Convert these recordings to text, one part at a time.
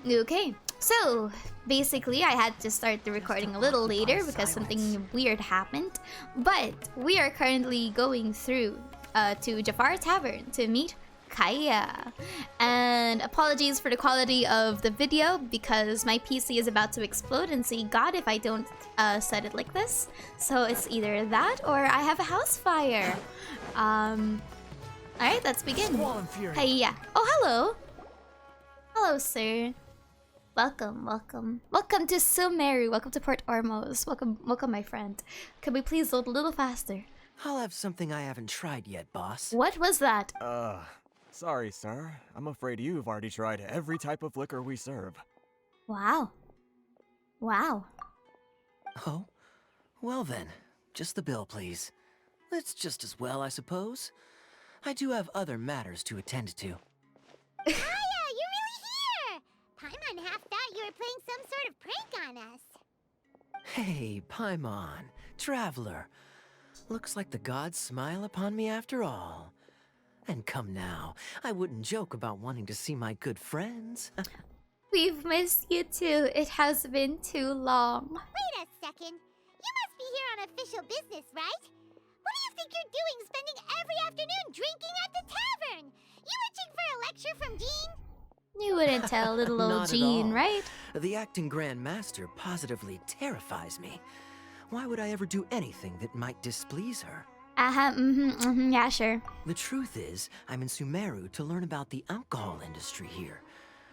Okay, so basically I had to start the recording a little later because something weird happened. But we are currently going through to Jafar Tavern to meet Kaya. And apologies for the quality of the video because my PC is about to explode and say God if I don't set it like this. So it's either that or I have a house fire. Alright, let's begin. Kaya. Oh, hello. Hello, sir. Welcome, welcome. Welcome to Sumeru. Welcome to Port Ormos. Welcome, my friend. Can we please load a little faster? I'll have something I haven't tried yet, boss. What was that? Sorry, sir. I'm afraid you've already tried every type of liquor we serve. Wow. Wow. Oh? Well then, just the bill, please. It's just as well, I suppose. I do have other matters to attend to. Paimon half thought you were playing some sort of prank on us. Hey, Paimon, traveler. Looks like the gods smile upon me after all. And come now, I wouldn't joke about wanting to see my good friends. We've missed you too. It has been too long. Wait a second. You must be here on official business, right? What do you think you're doing spending every afternoon drinking at the tavern? You itching for a lecture from Jean? You wouldn't tell little old Not Jean, at all. right? The acting Grand Master positively terrifies me. Why would I ever do anything that might displease her? Yeah, sure. The truth is, I'm in Sumeru to learn about the alcohol industry here.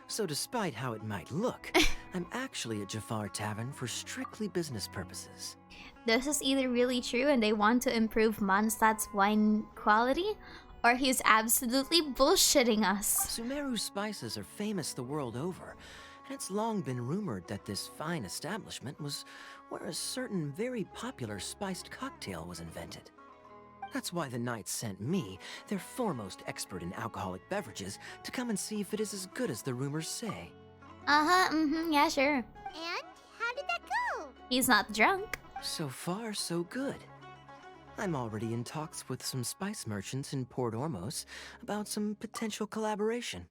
So despite how it might look, I'm actually at Jafar Tavern for strictly business purposes. This is either really true and they want to improve Mondstadt's wine quality, or he's absolutely bullshitting us. Sumeru spices are famous the world over, and it's long been rumored that this fine establishment was where a certain very popular spiced cocktail was invented. That's why the Knights sent me, their foremost expert in alcoholic beverages, to come and see if it is as good as the rumors say. Yeah, sure. And how did that go? He's not drunk. So far, so good. I'm already in talks with some spice merchants in Port Ormos about some potential collaboration.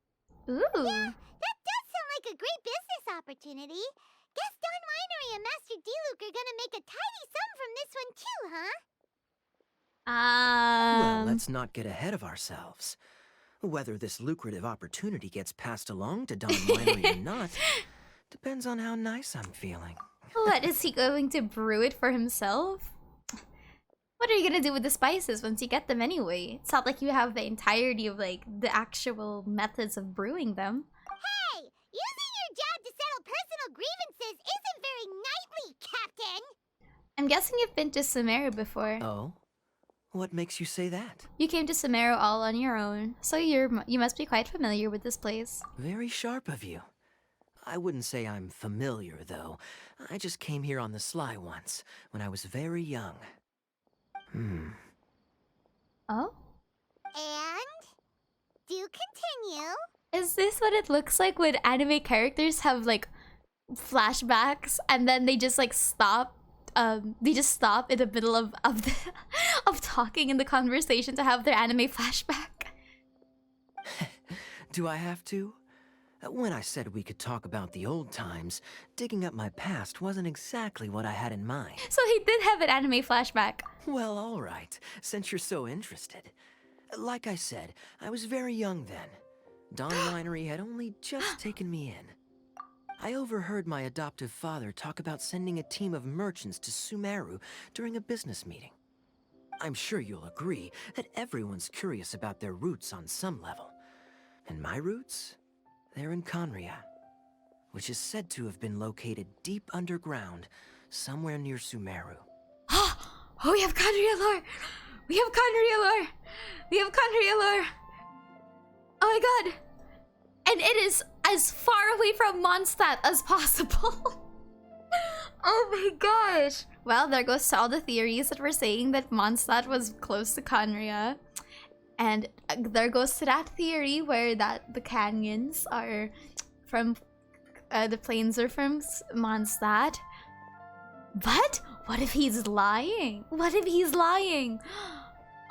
Ooh. Yeah, that does sound like a great business opportunity. Guess Don Winery and Master Diluc are gonna make a tidy sum from this one too, huh? Well, let's not get ahead of ourselves. Whether this lucrative opportunity gets passed along to Don Winery or not depends on how nice I'm feeling. What, is he going to brew it for himself? What are you gonna do with the spices once you get them anyway? It's not like you have the entirety of, like, the actual methods of brewing them. Hey, using your job to settle personal grievances isn't very knightly, Captain! I'm guessing you've been to Sumeru before. Oh? What makes you say that? You came to Sumeru all on your own, so you must be quite familiar with this place. Very sharp of you. I wouldn't say I'm familiar, though. I just came here on the sly once, when I was very young. Oh? And? Do continue. Is this what it looks like when anime characters have, like, flashbacks and then they just, like, stop? They just stop in the middle of talking in the conversation to have their anime flashback. Do I have to? When I said we could talk about the old times, digging up my past wasn't exactly what I had in mind. So he did have an anime flashback. Well, all right, since you're so interested. Like I said, I was very young then. Don Winery had only just taken me in. I overheard my adoptive father talk about sending a team of merchants to Sumeru during a business meeting. I'm sure you'll agree that everyone's curious about their roots on some level. And my roots? They're in Conria, which is said to have been located deep underground, somewhere near Sumeru. Oh, we have Conria lore! We have Conria lore! We have Conria lore! Oh my god! And it is as far away from Mondstadt as possible. Oh my gosh! Well, there goes all the theories that were saying that Mondstadt was close to Conria. And there goes to that theory where the canyons are from, the plains are from Mondstadt. But what if he's lying? What if he's lying?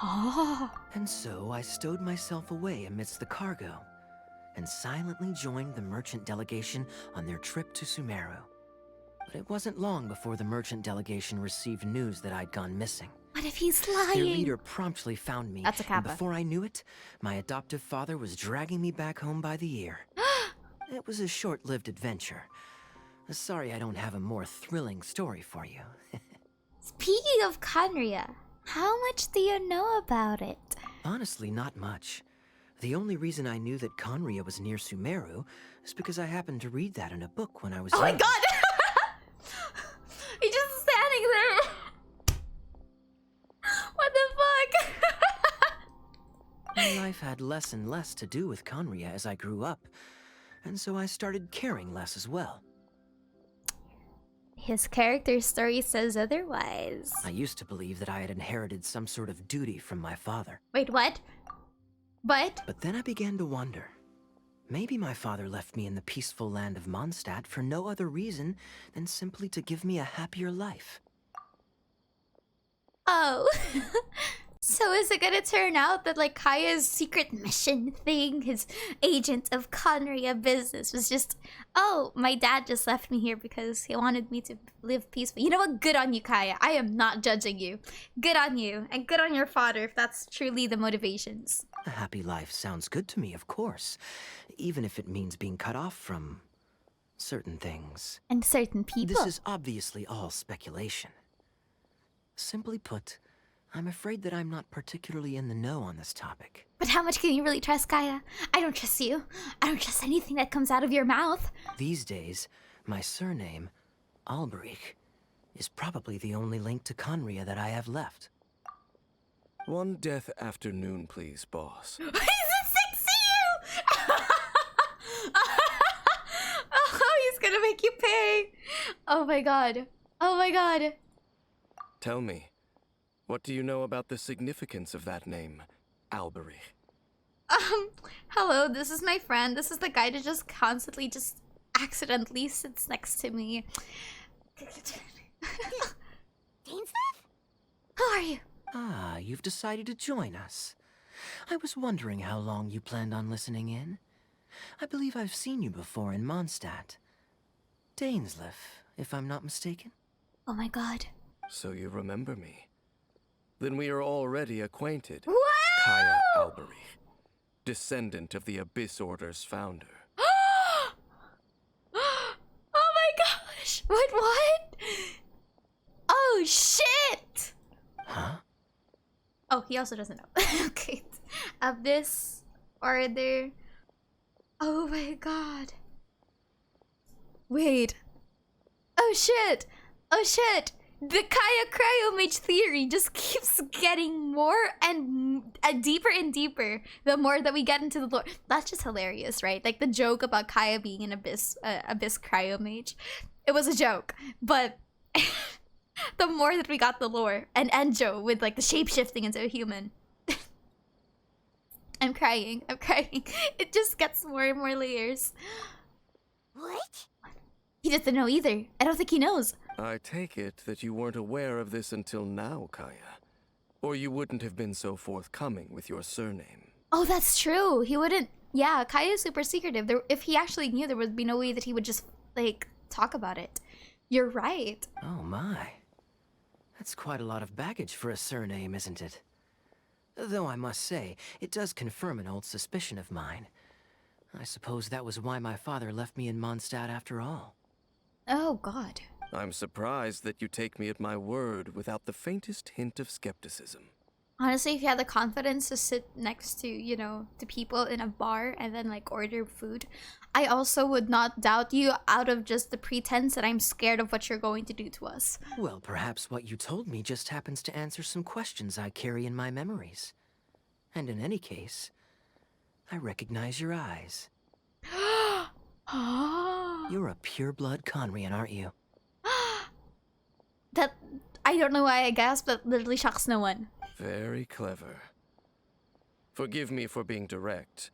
Oh. And so I stowed myself away amidst the cargo. and silently joined the merchant delegation on their trip to Sumeru. But it wasn't long before the merchant delegation received news that I'd gone missing. What if he's Their lying? leader promptly found me, That's a and kappa. before I knew it, my adoptive father was dragging me back home by the ear. It was a short-lived adventure. Sorry I don't have a more thrilling story for you. Speaking of Conria, how much do you know about it? Honestly, not much. The only reason I knew that Conria was near Sumeru is because I happened to read that in a book when I was Oh my young. god! He's just standing there. What the fuck? My life had less and less to do with Conria as I grew up, and so I started caring less as well. His character story says otherwise. I used to believe that I had inherited some sort of duty from my father. Wait, what? But But then I began to wonder. Maybe my father left me in the peaceful land of Mondstadt for no other reason than simply to give me a happier life. oh. So is it gonna turn out that like Kaya's secret mission thing, his agent of Conria business, was just, oh, my dad just left me here because he wanted me to live peacefully. You know what? Good on you, Kaya. I am not judging you. Good on you. And good on your father if that's truly the motivations. A happy life sounds good to me, of course, even if it means being cut off from certain things. And certain people. This is obviously all speculation. Simply put, I'm afraid that I'm not particularly in the know on this topic. But how much can you really trust, Kaya? I don't trust you. I don't trust anything that comes out of your mouth. These days, my surname, Alberich, is probably the only link to Conria that I have left. One death afternoon, please, boss. He's a 6 you! Oh, he's gonna make you pay. Oh my god. Oh my god. Tell me, what do you know about the significance of that name, Alberich? Hello, this is my friend. This is the guy that just constantly just accidentally sits next to me. Dainsleif? Who are you? Ah, you've decided to join us. I was wondering how long you planned on listening in. I believe I've seen you before in Mondstadt. Dainsleif, if I'm not mistaken. Oh my god. So you remember me. Then we are already acquainted. Wow! Kaya Alberich, descendant of the Abyss Order's founder. Oh my gosh! What? Oh shit! Huh? Oh, he also doesn't know. Okay. Abyss Order. Oh my god. Wait. Oh shit! Oh shit! The Kaya Cryomage theory just keeps getting more and deeper and deeper the more that we get into the lore. That's just hilarious, right? Like the joke about Kaya being an Abyss Cryomage. It was a joke, but the more that we got the lore, and Enjo with like the shape-shifting into a human. I'm crying. I'm crying. It just gets more and more layers. What? He doesn't know either. I don't think he knows. I take it that you weren't aware of this until now, Kaya. Or you wouldn't have been so forthcoming with your surname. Oh, that's true. He wouldn't. Yeah, Kaya is super secretive. If he actually knew, there would be no way that he would just, like, talk about it. You're right. Oh my. That's quite a lot of baggage for a surname, isn't it? Though I must say, it does confirm an old suspicion of mine. I suppose that was why my father left me in Mondstadt after all. Oh, God. I'm surprised that you take me at my word without the faintest hint of skepticism. Honestly, if you had the confidence to sit next to, you know, to people in a bar and then, like, order food, I also would not doubt you out of just the pretense that I'm scared of what you're going to do to us. Well, perhaps what you told me just happens to answer some questions I carry in my memories. And in any case, I recognize your eyes. You're a pure-blood Conrian, aren't you? That, I don't know why I gasped, but literally shocks no one. Very clever. Forgive me for being direct,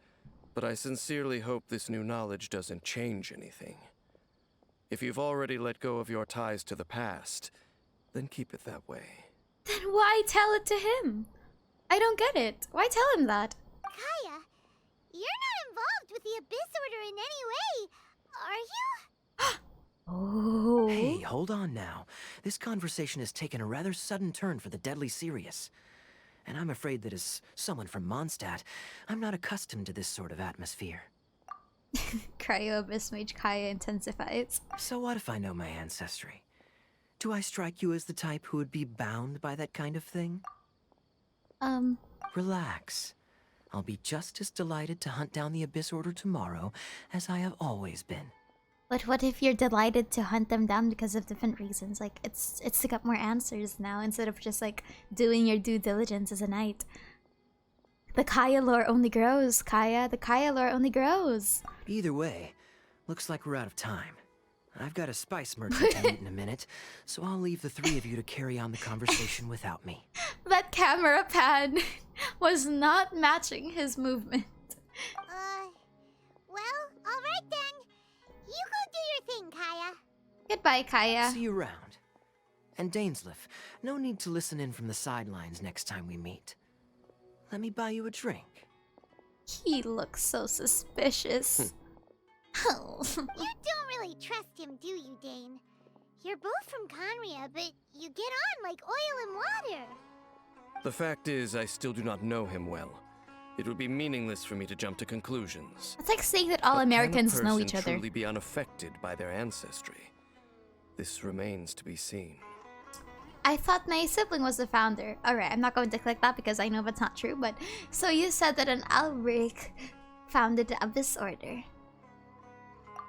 but I sincerely hope this new knowledge doesn't change anything. If you've already let go of your ties to the past, then keep it that way. Then why tell it to him? I don't get it. Why tell him that? Kaya, you're not involved with the Abyss Order in any way, are you? Oh. Hey, hold on now. This conversation has taken a rather sudden turn for the deadly serious. And I'm afraid that as someone from Mondstadt, I'm not accustomed to this sort of atmosphere. Cryo Abyss Mage Kaya intensifies. So what if I know my ancestry? Do I strike you as the type who would be bound by that kind of thing? Relax. I'll be just as delighted to hunt down the Abyss Order tomorrow as I have always been. But what if you're delighted to hunt them down because of different reasons? Like, it's to get more answers now instead of just, like, doing your due diligence as a knight. The Kaya lore only grows, Kaya. The Kaya lore only grows. Either way, looks like we're out of time. I've got a spice merchant to meet in a minute, so I'll leave the three of you to carry on the conversation without me. That camera pan was not matching his movement. Well, alright then. You go do your thing, Kaya. Goodbye, Kaya. See you around. And Dainsleif, no need to listen in from the sidelines next time we meet. Let me buy you a drink. He looks so suspicious. Oh. You don't really trust him, do you, Dane? You're both from Conria, but you get on like oil and water. The fact is, I still do not know him well. It would be meaningless for me to jump to conclusions. It's like saying that all But Americans know each can a person other. truly be unaffected by their ancestry? This remains to be seen. I thought my sibling was the founder. Alright, I'm not going to click that because I know that's not true, but... So you said that an Alric founded the Abyss Order.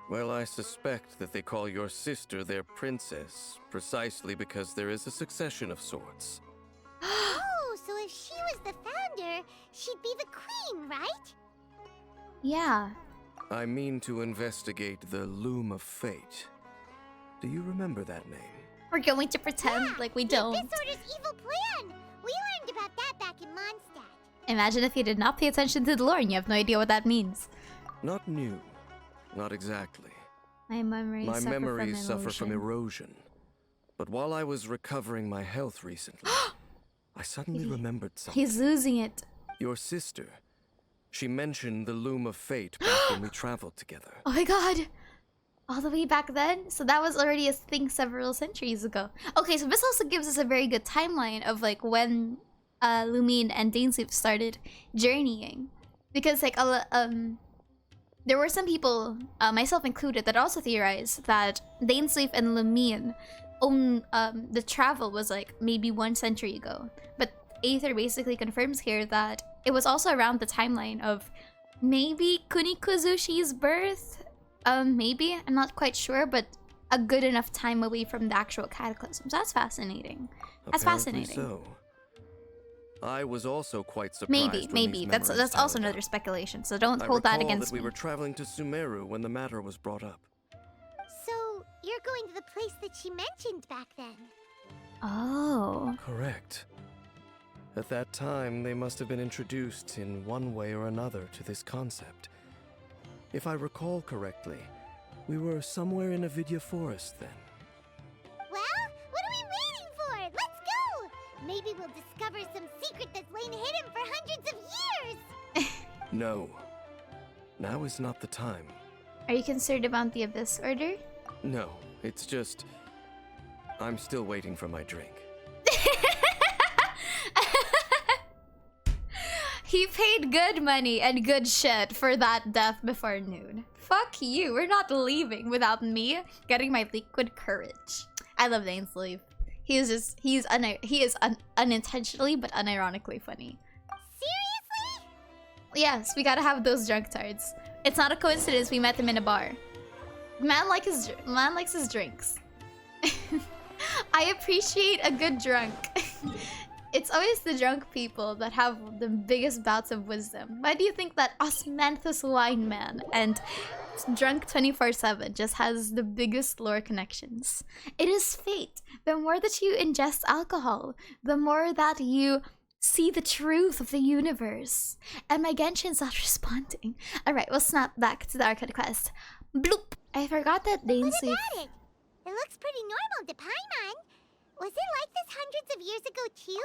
Well, I suspect that they call your sister their princess, precisely because there is a succession of sorts. Oh, so if she was the founder, she'd be the queen, right? Yeah. I mean to investigate the Loom of Fate. Do you remember that name? We're going to pretend like we don't. The Abyss Order's evil plan! We learned about that back in Mondstadt. Imagine if you did not pay attention to the lore and you have no idea what that means. Not new. Not exactly. My memories suffer from erosion. But while I was recovering my health recently, I suddenly remembered something. He's losing it. Your sister. She mentioned the Loom of Fate back when we traveled together. Oh my god! All the way back then? So that was already a thing several centuries ago. Okay, so this also gives us a very good timeline of like when Lumine and Dainsleif started journeying. Because like there were some people, myself included, that also theorized that Dainsleif and Lumine the travel was like maybe 1 century ago. But Aether basically confirms here that it was also around the timeline of maybe Kunikuzuchi's birth. Maybe, I'm not quite sure, but a good enough time away from the actual cataclysms. That's fascinating. That's Apparently fascinating. So. I was also quite surprised. Maybe. That's also another speculation. So don't hold that against me. me. We were traveling to Sumeru when the matter was brought up. So, you're going to the place that she mentioned back then? Oh. Correct. At that time, they must have been introduced in one way or another to this concept. If I recall correctly, we were somewhere in Avidya Forest then. Well, what are we waiting for? Let's go! Maybe we'll discover some secret that's lain hidden for hundreds of years! No. Now is not the time. Are you concerned about the Abyss Order? No, it's just... I'm still waiting for my drink. He paid good money and good shit for that death before noon. Fuck you, we're not leaving without me getting my liquid courage. I love Dainsleif. He is unintentionally but unironically funny. Seriously? Yes, we gotta have those drunk tards. It's not a coincidence we met him in a bar. Man likes his drinks. I appreciate a good drunk. It's always the drunk people that have the biggest bouts of wisdom. Why do you think that Osmanthus Wine Man and Drunk 24/7 just has the biggest lore connections? It is fate. The more that you ingest alcohol, the more that you see the truth of the universe. And my Genshin's not responding. Alright, we'll snap back to the Archon quest. Bloop! I forgot that What Dainsleif... about it? It looks pretty normal to Paimon. Was it like this hundreds of years ago too?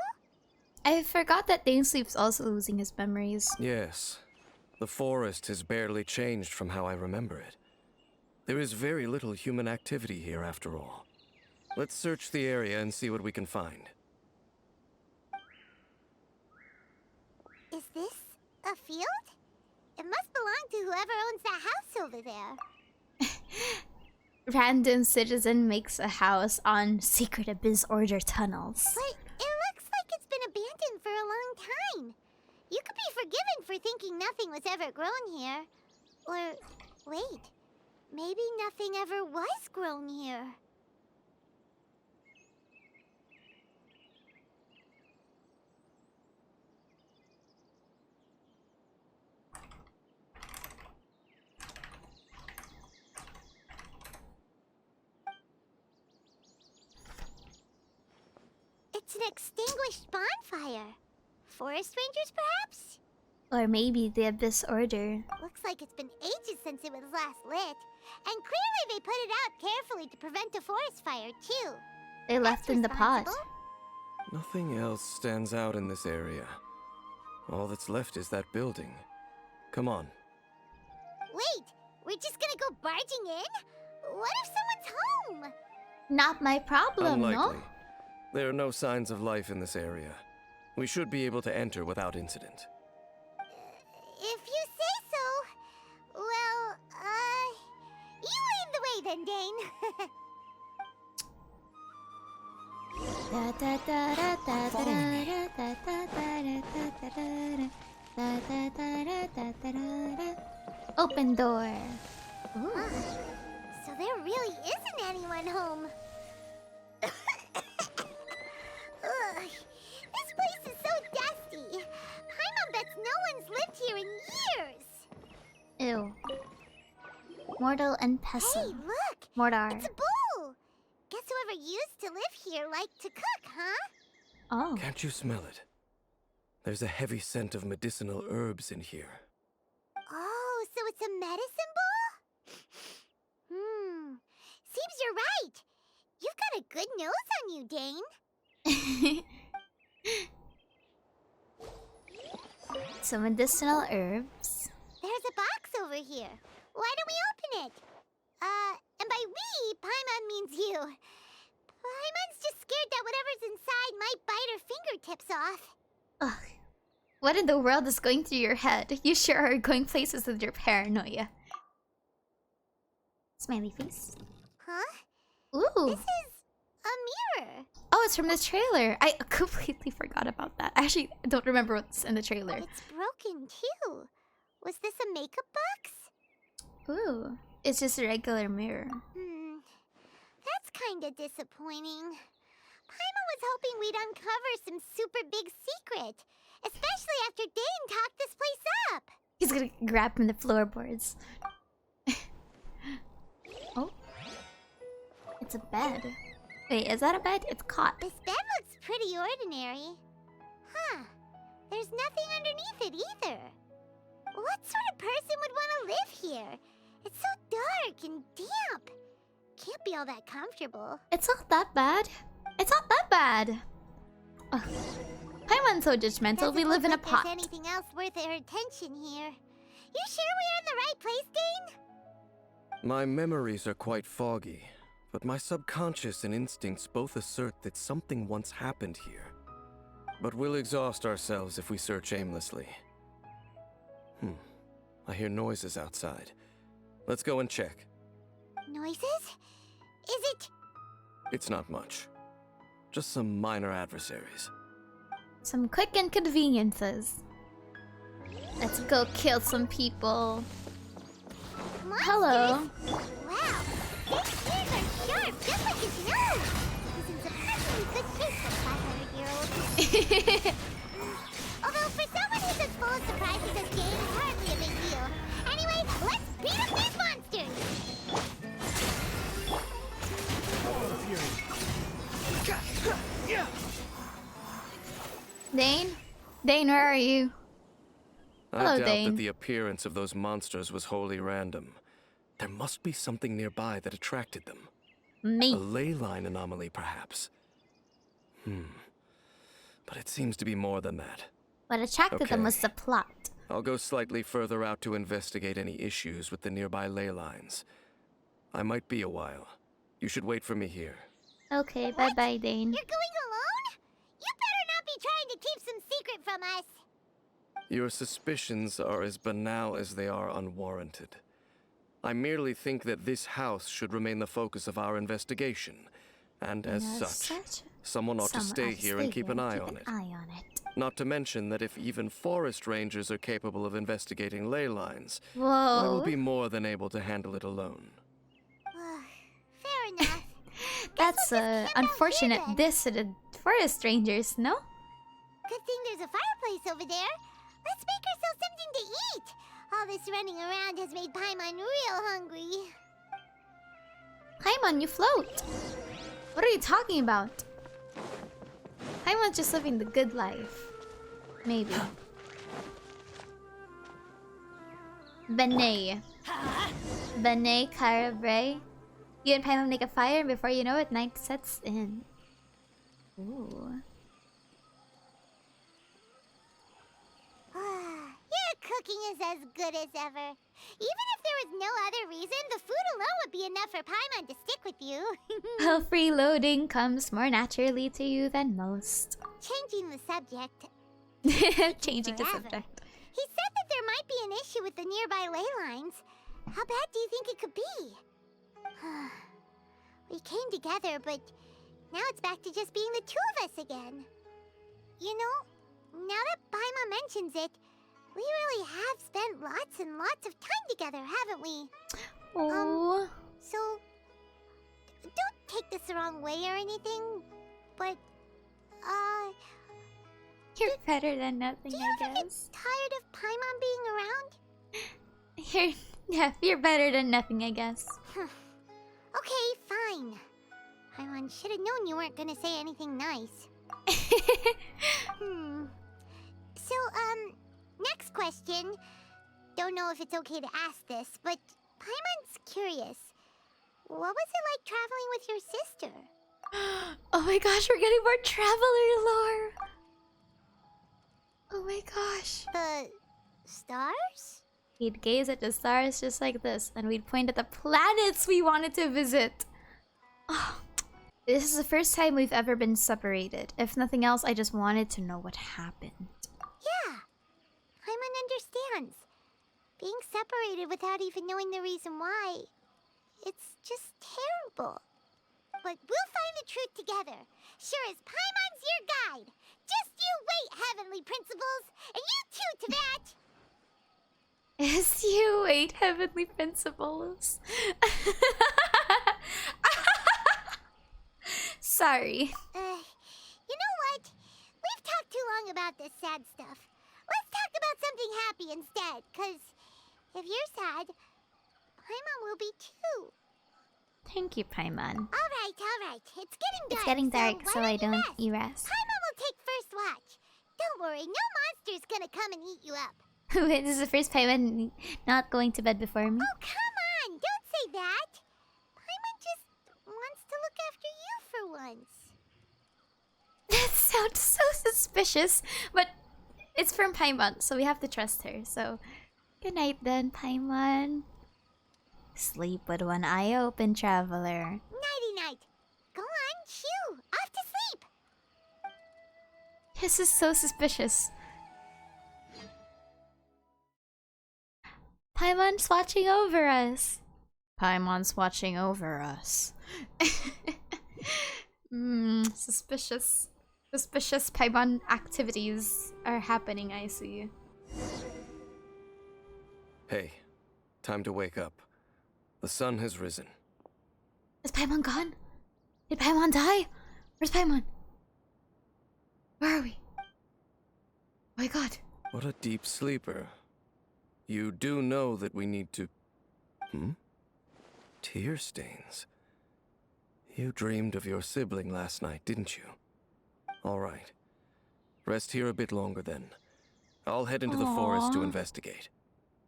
I forgot that Dainsleif's also losing his memories. Yes. The forest has barely changed from how I remember it. There is very little human activity here after all. Let's search the area and see what we can find. Is this a field? It must belong to whoever owns that house over there. Random citizen makes a house on secret Abyss Order tunnels. But it looks like it's been abandoned for a long time. You could be forgiven for thinking nothing was ever grown here. Or, wait, maybe nothing ever was grown here. It's an extinguished bonfire. Forest rangers, perhaps? Or maybe the Abyss Order. Looks like it's been ages since it was last lit. And clearly they put it out carefully to prevent a forest fire, too. They left in the pot. Responsible? Nothing else stands out in this area. All that's left is that building. Come on. Wait, we're just gonna go barging in? What if someone's home? Not my problem, no? Unlikely. There are no signs of life in this area. We should be able to enter without incident. If you say so. Well, you lead the way then, Dane. Open door. Ooh. So there really isn't anyone home. Ugh, this place is so dusty. Paimon bets no one's lived here in years. Ew. Mortal and Hey, pestle. look! Mortar. It's a bowl! Guess whoever used to live here liked to cook, huh? Oh. Can't you smell it? There's a heavy scent of medicinal herbs in here. Oh, so it's a medicine bowl? Seems you're right. You've got a good nose on you, Dane. Some medicinal herbs. There's a box over here. Why don't we open it? And by we, Paimon means you. Paimon's just scared that whatever's inside might bite her fingertips off. Ugh. What in the world is going through your head? You sure are going places with your paranoia. Smiley face. Huh? Ooh. This is a mirror. Oh, it's from the trailer. I completely forgot about that. I actually don't remember what's in the trailer. It's broken, too. Was this a makeup box? Ooh. It's just a regular mirror. That's kinda disappointing. Paimon was hoping we'd uncover some super big secret. Especially after Dane talked this place up. He's gonna grab from the floorboards. Oh. It's a bed. Wait, is that a bed? It's cot. This bed looks pretty ordinary. Huh. There's nothing underneath it either. What sort of person would want to live here? It's so dark and damp. Can't be all that comfortable. It's not that bad. It's not that bad. Ugh. Paimon's so judgmental. Doesn't We live look in a like pot. there's anything else worth our attention here. You sure we're in the right place, Dane? My memories are quite foggy, but my subconscious and instincts both assert that something once happened here. But we'll exhaust ourselves if we search aimlessly. I hear noises outside. Let's go and check. Noises? Is it? It's not much. Just some minor adversaries. Some quick inconveniences. Let's go kill some people. Monsters? Hello. Wow, Dane's ears are sharp, just like his nose. He's in surprisingly good shape for 500-year-old. Although for someone who's as full of surprises as Dane, it's hardly a big deal. Anyway, let's beat up these monsters! Dane? Dane, where are you? Hello, I doubt Dane. that the appearance of those monsters was wholly random. There must be something nearby that attracted them. Me. A ley line anomaly, perhaps. But it seems to be more than that. What attracted them Okay. was the plot. I'll go slightly further out to investigate any issues with the nearby ley lines. I might be a while. You should wait for me here. Okay, bye-bye, Dane. You're going alone? You better not be trying to keep some secret from us. Your suspicions are as banal as they are unwarranted. I merely think that this house should remain the focus of our investigation, and as such, someone ought to stay here and keep an eye on it. Not to mention that if even forest rangers are capable of investigating ley lines, I will be more than able to handle it alone. Fair enough. That's unfortunate diss to the forest rangers, no? Good thing there's a fireplace over there. Let's make ourselves something to eat. All this running around has made Paimon real hungry. Paimon, you float. What are you talking about? Paimon's just living the good life. Maybe. Benet. Benet Carabre. You and Paimon make a fire, and before you know it, night sets in. Ooh. Your cooking is as good as ever. Even if there was no other reason, the food alone would be enough for Paimon to stick with you. Well, freeloading comes more naturally to you than most. Changing the subject. Changing the Forever. subject. He said that there might be an issue with the nearby ley lines. How bad do you think it could be? We came together, but now it's back to just being the two of us again. You know, now that Paimon mentions it, we really have spent lots and lots of time together, haven't we? Oh. So, don't take this the wrong way or anything, but, You're better than nothing, do you I ever get guess. tired of Paimon being around? You're better than nothing, I guess. Okay, fine. Paimon should have known you weren't gonna say anything nice. So, next question. Don't know if it's okay to ask this, but Paimon's curious. What was it like traveling with your sister? Oh my gosh, we're getting more traveler lore. Oh my gosh. The stars? We'd gaze at the stars just like this, and we'd point at the planets we wanted to visit. Oh, this is the first time we've ever been separated. If nothing else, I just wanted to know what happened. Yeah. Paimon understands. Being separated without even knowing the reason why. It's just terrible. But we'll find the truth together. Sure as Paimon's your guide. Just you wait, heavenly principles. And you too, Tabat. As you wait, heavenly principles. Sorry. You know what? We've talked too long about this sad stuff. Let's talk about something happy instead, 'cause if you're sad, Paimon will be too. Thank you, Paimon. All right. It's getting dark. It's getting dark, so why I don't don't you rest. rest? Paimon will take first watch. Don't worry, no monster's gonna come and eat you up. Wait, this is the first Paimon not going to bed before me. Oh, come on! Don't say that! Paimon just wants to look after you for once. That sounds so suspicious, but it's from Paimon, so we have to trust her. So, good night then, Paimon. Sleep with one eye open, traveler. Nighty-night. Go on, shoo! Off to sleep! This is so suspicious. Paimon's watching over us. Paimon's watching over us. Suspicious. Suspicious Paimon activities are happening, I see. Hey, time to wake up. The sun has risen. Is Paimon gone? Did Paimon die? Where's Paimon? Where are we? Oh my god. What a deep sleeper. You do know that we need to... Tear stains. You dreamed of your sibling last night, didn't you? All right. Rest here a bit longer then. I'll head into the forest to investigate.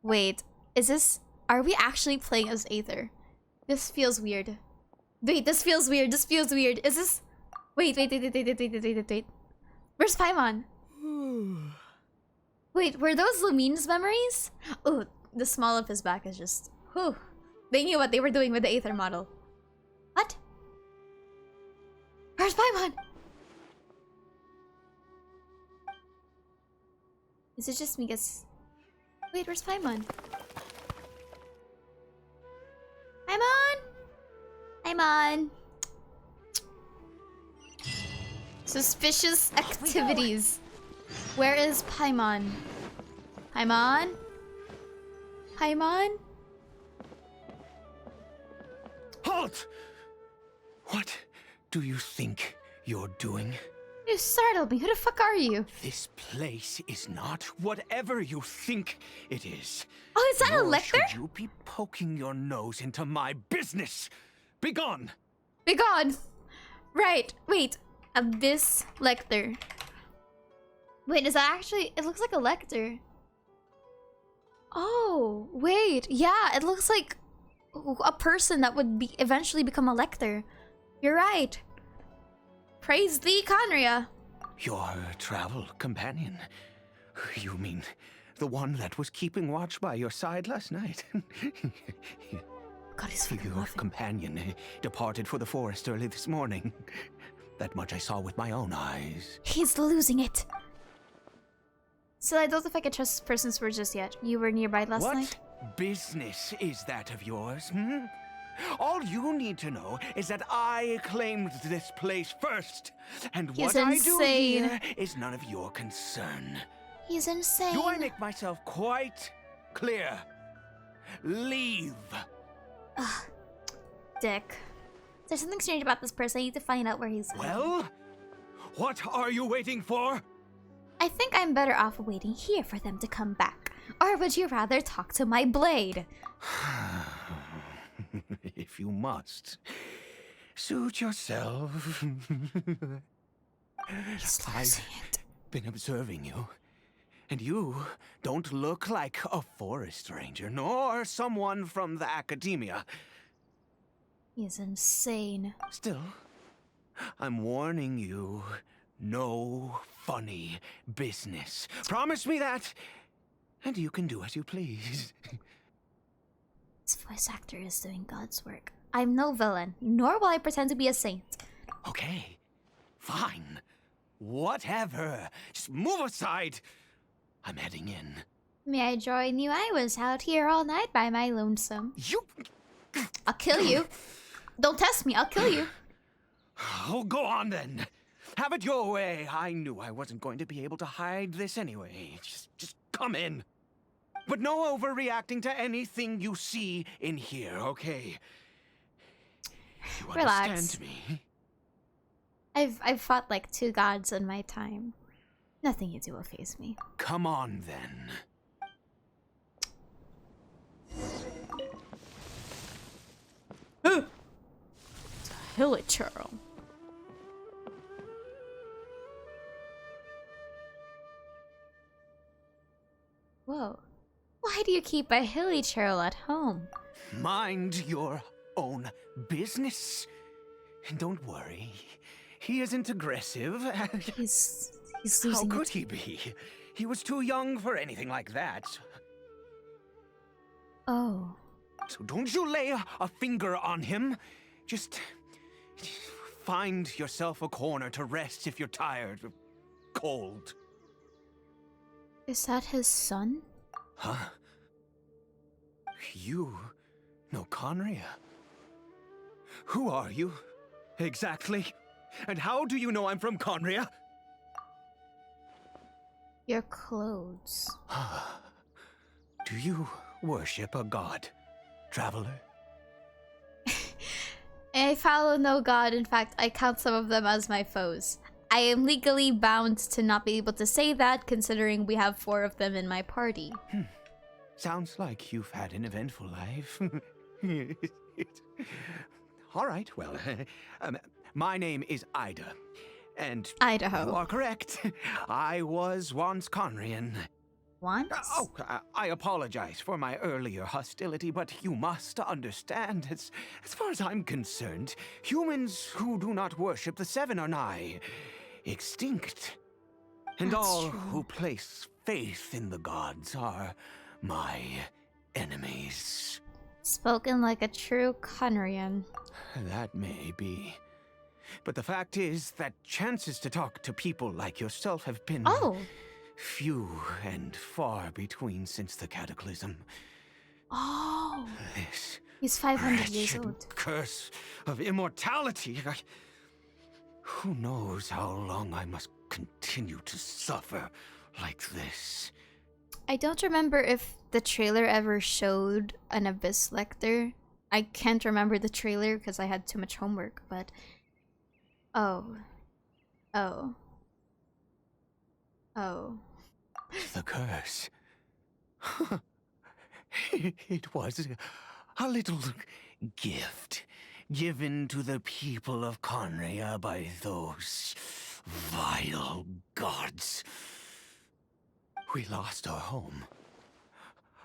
Wait, is this... Are we actually playing as Aether? This feels weird. Wait, this feels weird. This feels weird. Is this... Wait. Where's Paimon? Wait, were those Lumine's memories? Oh, the small of his back is just... Whew. They knew what they were doing with the Aether model. What? Where's Paimon? Is it just me? Guess. Wait, where's Paimon? Paimon! Paimon! Suspicious activities. Where is Paimon? Paimon? Paimon? Halt! What do you think you're doing? You startled me. Who the fuck are you? This place is not whatever you think it is. Oh, is that a Nor lector? should you be poking your nose into my business? Begone! Begone! Right, wait. Abyss lector. Wait, is that actually... It looks like a lector. Oh, wait. Yeah, it looks like a person that would be eventually become a lector. You're right. Praise thee, Conria. Your travel companion. You mean the one that was keeping watch by your side last night? God, he's fucking Your laughing. companion departed for the forest early this morning. That much I saw with my own eyes. He's losing it. So I don't know if I can trust this person's words just yet. You were nearby last night? What business is that of yours, hmm? All you need to know is that I claimed this place first. And He's what I do insane. here is none of your concern. He's insane. Do I make myself quite clear? Leave. Dick. There's something strange about this person. I need to find out where he's going. Well, what are you waiting for? I think I'm better off waiting here for them to come back. Or would you rather talk to my blade? If you must, suit yourself. He's I've losing it. been observing you, and you don't look like a forest ranger, nor someone from the academia. He's insane. Still, I'm warning you, no funny business. Promise me that, and you can do as you please. This voice actor is doing God's work. I'm no villain, nor will I pretend to be a saint. Okay, fine. Whatever. Just move aside. I'm heading in. May I join you? I was out here all night by my lonesome. You... I'll kill you. Don't test me, I'll kill you. Oh, go on then. Have it your way. I knew I wasn't going to be able to hide this anyway. Just come in. But no overreacting to anything you see in here, okay? You Relax. understand me? I've fought like 2 gods in my time. Nothing you do will faze me. Come on then. Hilly churl. Whoa. Why do you keep a hilly churl at home? Mind your own business. And don't worry, he isn't aggressive. He's How losing could it. he be? He was too young for anything like that. Oh. So don't you lay a finger on him. Just find yourself a corner to rest if you're tired or cold. Is that his son? Huh? You know Conria? Who are you, exactly? And how do you know I'm from Conria? Your clothes. Do you worship a god, traveler? I follow no god. In fact, I count some of them as my foes. I am legally bound to not be able to say that, considering we have 4 of them in my party. Sounds like you've had an eventful life. All right, well, my name is Ida, and Idaho. you are correct. I was once Conrian. Once? I apologize for my earlier hostility, but you must understand, as far as I'm concerned, humans who do not worship the Seven are nigh extinct. And That's all true. who place faith in the gods are my enemies. Spoken like a true Conrian. That may be. But the fact is that chances to talk to people like yourself have been Oh. few and far between since the cataclysm. Oh. This He's 500 years wretched old. curse of immortality. Who knows how long I must continue to suffer like this? I don't remember if the trailer ever showed an Abyss Lecter. I can't remember the trailer because I had too much homework, but... Oh. Oh. Oh. The curse. It was a little gift given to the people of Conria by those vile gods. We lost our home,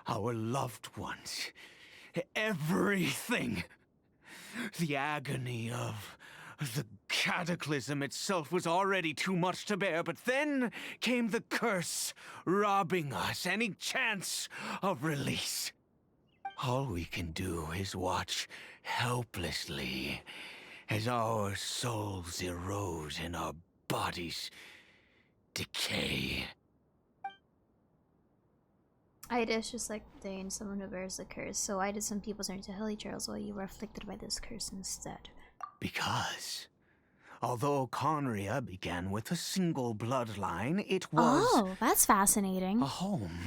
our loved ones, everything. The agony of the cataclysm itself was already too much to bear, but then came the curse, robbing us any chance of release. All we can do is watch helplessly as our souls erode and our bodies decay. Ida is just like Dane, someone who bears the curse. So why did some people turn to holy trails while you were afflicted by this curse instead? Because, although Conria began with a single bloodline, it was Oh, that's fascinating. a home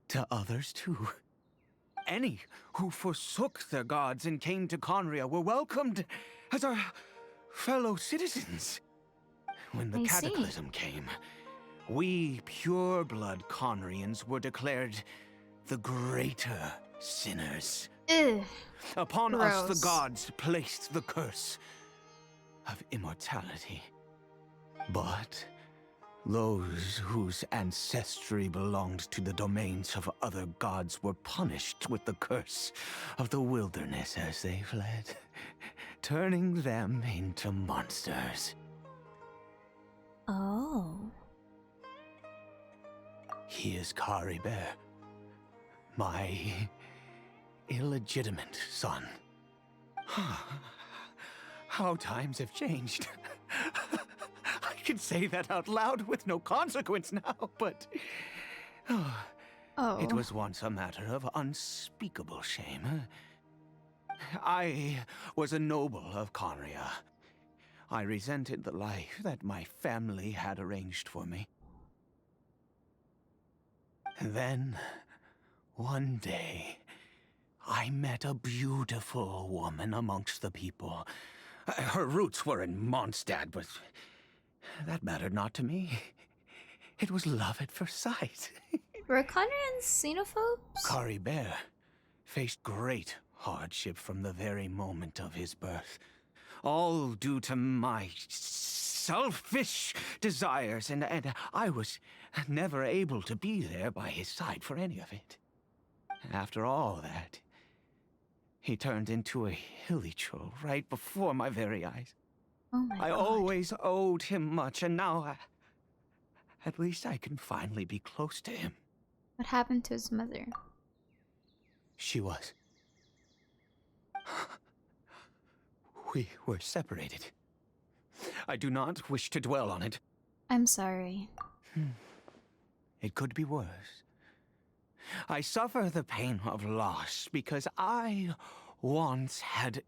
to others too. Any who forsook their gods and came to Conria were welcomed as our fellow citizens. When the I see. cataclysm came, we pure-blood Conrians were declared the greater sinners. Ugh. Upon us Gross. the gods placed the curse of immortality. But those whose ancestry belonged to the domains of other gods were punished with the curse of the wilderness as they fled, turning them into monsters. Oh. He is Kari Bear, my illegitimate son. How times have changed. I can say that out loud with no consequence now, but Oh. it was once a matter of unspeakable shame. I was a noble of Conria. I resented the life that my family had arranged for me. Then, one day, I met a beautiful woman amongst the people. Her roots were in Mondstadt, but that mattered not to me. It was love at first sight. Were Conrians xenophobes? Kari Bear faced great hardship from the very moment of his birth. All due to my selfish desires, and I was never able to be there by his side for any of it. After all that, he turned into a hilichurl right before my very eyes. Oh my I god. always owed him much, and now at least I can finally be close to him. What happened to his mother? She was. We were separated. I do not wish to dwell on it. I'm sorry. It could be worse. I suffer the pain of loss because I once had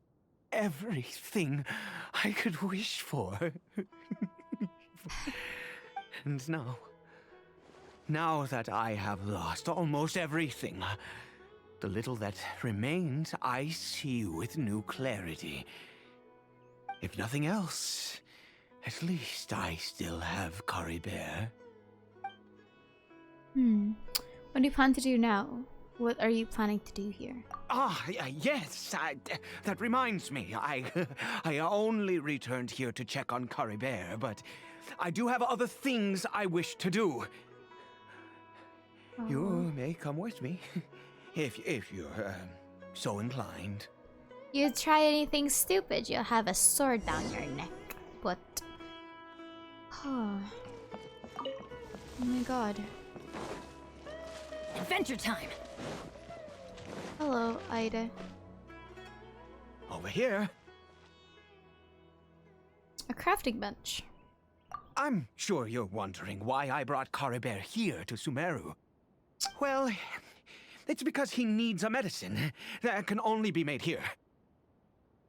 everything I could wish for. And now that I have lost almost everything, the little that remains I see with new clarity. If nothing else, at least I still have Kari Bear. What do you plan to do now? What are you planning to do here? Yes, that reminds me. I only returned here to check on Kari Bear, but I do have other things I wish to do. You may come with me, if you're so inclined. You try anything stupid, you'll have a sword down your neck. But... Oh my god. Adventure time! Hello, Ida. Over here. A crafting bench. I'm sure you're wondering why I brought Caribert here to Sumeru. Well, it's because he needs a medicine that can only be made here.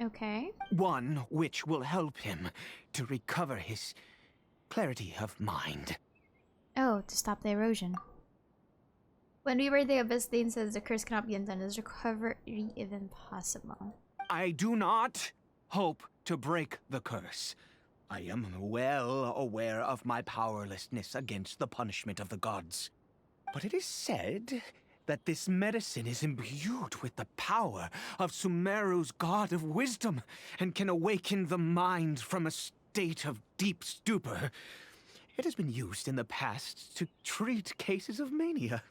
Okay. One which will help him to recover his clarity of mind. Oh, to stop the erosion. When we were the Abyss, Dane says the curse cannot be undone. Is recovery even possible? I do not hope to break the curse. I am well aware of my powerlessness against the punishment of the gods. But it is said that this medicine is imbued with the power of Sumeru's god of wisdom and can awaken the mind from a state of deep stupor. It has been used in the past to treat cases of mania.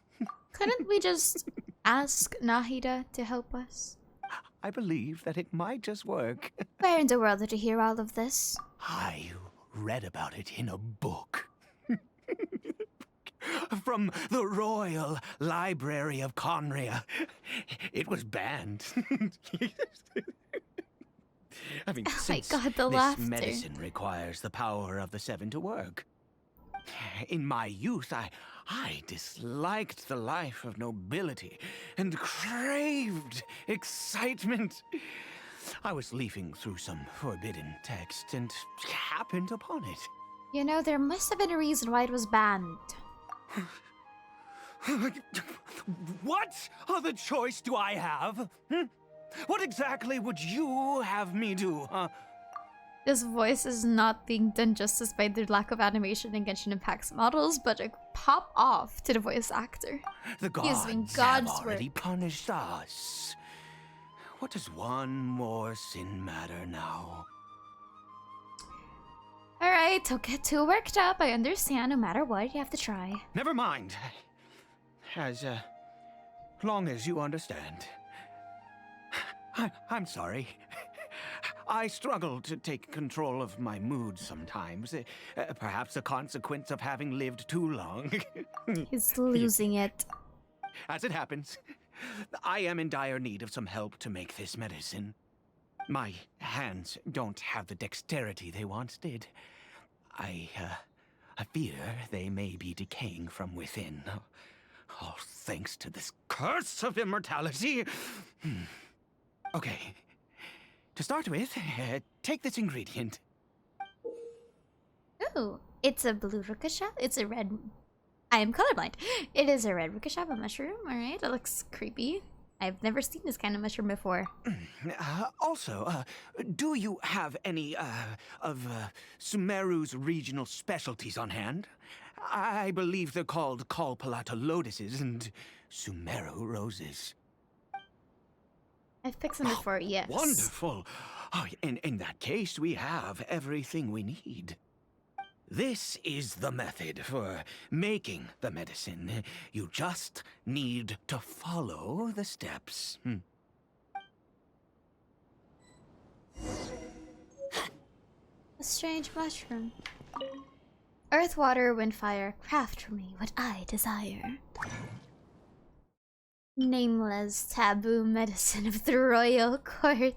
Couldn't we just ask Nahida to help us? I believe that it might just work. Where in the world did you hear all of this? I read about it in a book. From the Royal Library of Conria. It was banned. I mean, Oh my since god, the this laughter. medicine requires the power of the Seven to work. In my youth, I disliked the life of nobility and craved excitement. I was leafing through some forbidden text and happened upon it. You know, there must have been a reason why it was banned. What other choice do I have? What exactly would you have me do, huh? This voice is not being done justice by the lack of animation in Genshin Impact's models, but a pop off to the voice actor. The He is gods doing have God's already work. punished us. What does one more sin matter now? Alright, don't get too worked up. I understand, no matter what, you have to try. Never mind. As long as you understand. I'm sorry. I struggle to take control of my mood sometimes. Perhaps a consequence of having lived too long. He's losing it. As it happens, I am in dire need of some help to make this medicine. My hands don't have the dexterity they once did. I fear they may be decaying from within. All thanks to this curse of immortality. Okay. To start with, take this ingredient. Ooh, it's a blue ricochet. It's a red. I am colorblind. It is a red ricochet mushroom. Alright, it looks creepy. I've never seen this kind of mushroom before. Also, do you have any of Sumeru's regional specialties on hand? I believe they're called Kalpalata lotuses and Sumeru roses. I've picked some before, yes. Wonderful. Oh, in that case, we have everything we need. This is the method for making the medicine. You just need to follow the steps. A strange mushroom. Earth, water, wind, fire, craft for me what I desire. Nameless taboo medicine of the royal court.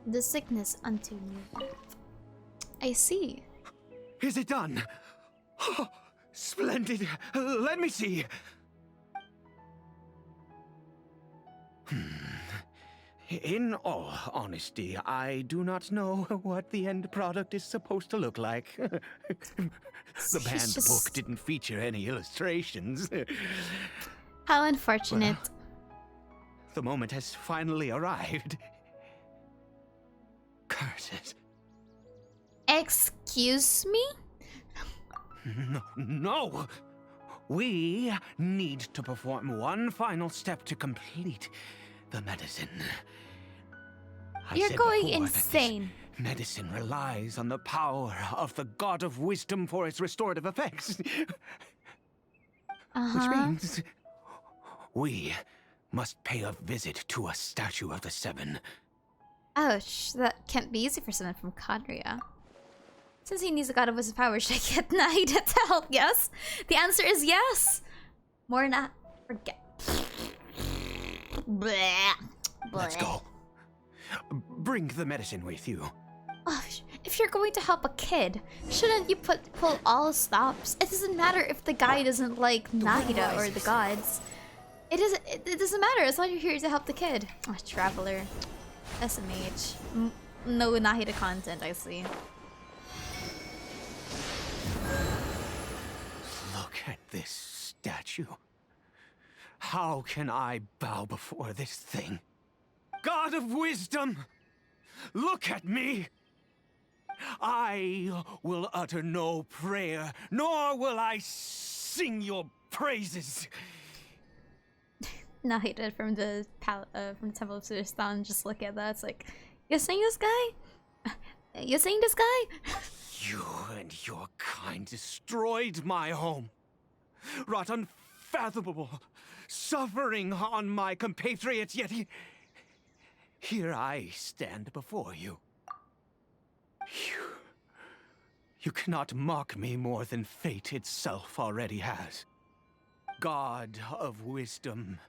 The sickness unto me. I see. Is it done? Oh, splendid. Let me see. In all honesty, I do not know what the end product is supposed to look like. The banned book didn't feature any illustrations. How unfortunate. Well, the moment has finally arrived. Curses. Excuse me? No! We need to perform one final step to complete the medicine. You're said going before that this insane. medicine relies on the power of the god of wisdom for its restorative effects. Which means we must pay a visit to a statue of the Seven. Ouch, that can't be easy for someone from Conria. Since he needs a god of wisdom power, should I get Nahida to help? Yes? The answer is yes! More not forget. Bleh. Let's go. Bring the medicine with you. Oh, if you're going to help a kid, shouldn't you pull all stops? It doesn't matter if the guy doesn't like Nahida or the gods. It doesn't matter as long as you're here to help the kid. Oh, Traveler. SMH. No Nahida content, I see. Look at this statue. How can I bow before this thing? God of wisdom, look at me. I will utter no prayer, nor will I sing your praises. Nahida from the Temple of Suristan, just look at that. It's like, you're seeing this guy? You're seeing this guy? You and your kind destroyed my home, wrought unfathomable suffering on my compatriots, yet here I stand before you. You cannot mock me more than fate itself already has. God of wisdom,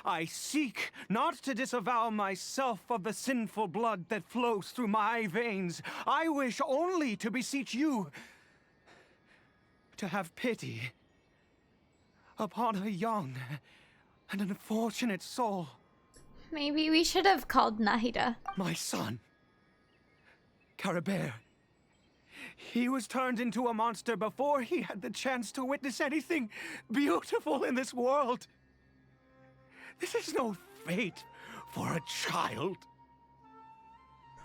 I seek not to disavow myself of the sinful blood that flows through my veins. I wish only to beseech you to have pity upon a young and unfortunate soul. Maybe we should have called Nahida. My son, Caribert. He was turned into a monster before he had the chance to witness anything beautiful in this world. This is no fate for a child.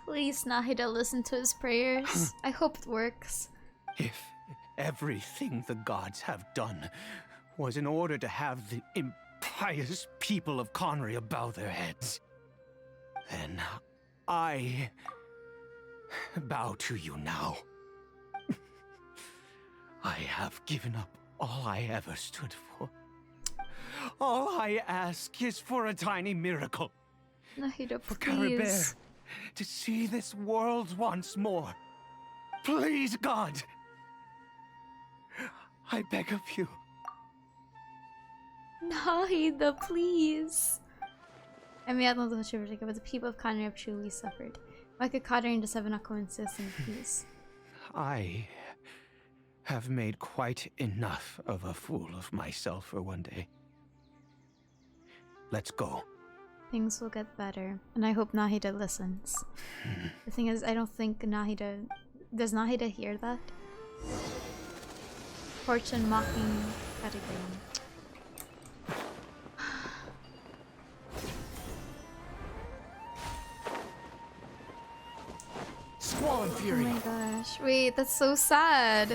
Please, Nahida, listen to his prayers. I hope it works. If everything the gods have done was in order to have the impious people of Conria bow their heads, then I bow to you now. I have given up all I ever stood for. All I ask is for a tiny miracle. Nahida, For please. Caribert to see this world once more. Please, God. I beg of you. Nahida, please. I mean, I don't know what you're but the people of Conria have truly suffered. Why could Conria and the Seven not coexist in peace? I have made quite enough of a fool of myself for one day. Let's go. Things will get better, and I hope Nahida listens. The thing is, I don't think Nahida... Does Nahida hear that? Fortune mocking Caribbean. Squall and Oh fury. my gosh. Wait, that's so sad.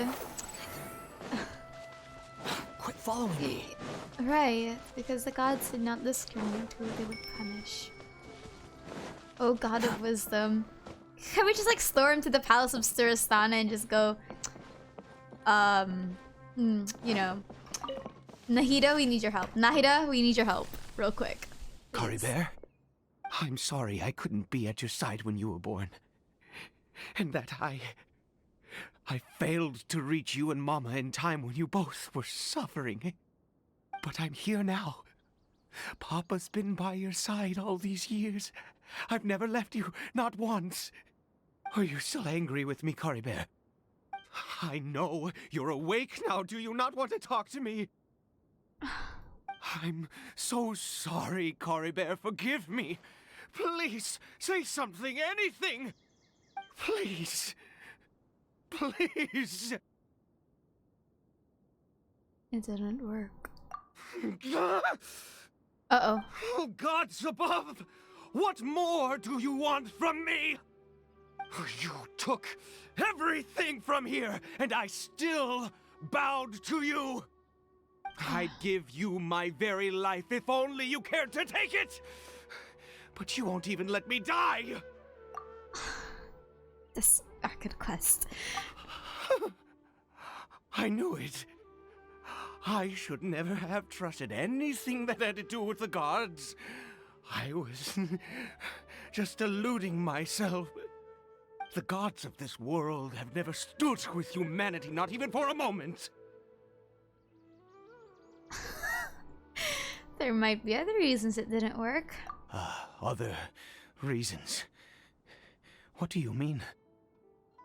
Quit following me. Right, because the gods did not discriminate who they would punish. Oh god of wisdom. Can we just like storm to the palace of Sturistana and just go... you know... Nahida, we need your help. Nahida, we need your help. Real quick. Please. Caribert, I'm sorry I couldn't be at your side when you were born. And that I failed to reach you and Mama in time when you both were suffering. But I'm here now. Papa's been by your side all these years. I've never left you, not once. Are you still angry with me, Caribert? I know you're awake now. Do you not want to talk to me? I'm so sorry, Caribert. Forgive me. Please, say something, anything. Please. Please. It didn't work. Uh-oh. Oh, gods above! What more do you want from me? You took everything from here, and I still bowed to you. I'd give you my very life if only you cared to take it. But you won't even let me die. This Archon quest. I knew it. I should never have trusted anything that had to do with the gods. I was just deluding myself. The gods of this world have never stood with humanity, not even for a moment. There might be other reasons it didn't work. Other reasons? What do you mean?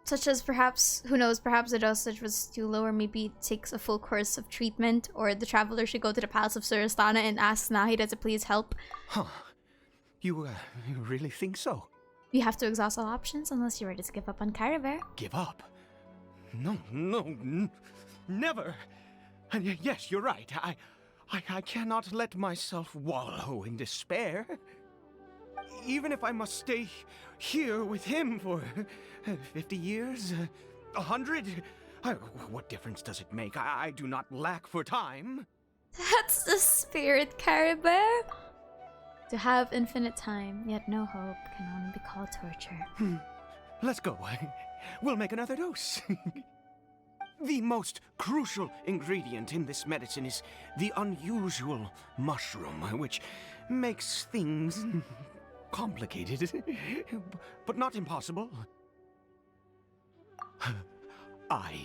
Such as perhaps, who knows, perhaps the dosage was too low, or maybe it takes a full course of treatment, or the traveler should go to the Palace of Surastana and ask Nahida to please help. Huh. You really think so? You have to exhaust all options unless you're ready to give up on Caraver. Give up? No, never. And yes, you're right. I cannot let myself wallow in despair. Even if I must stay here with him for 50 years, 100, what difference does it make? I do not lack for time. That's the spirit, Caraver. To have infinite time, yet no hope, can only be called torture. Let's go. We'll make another dose. The most crucial ingredient in this medicine is the unusual mushroom, which makes things complicated, but not impossible. I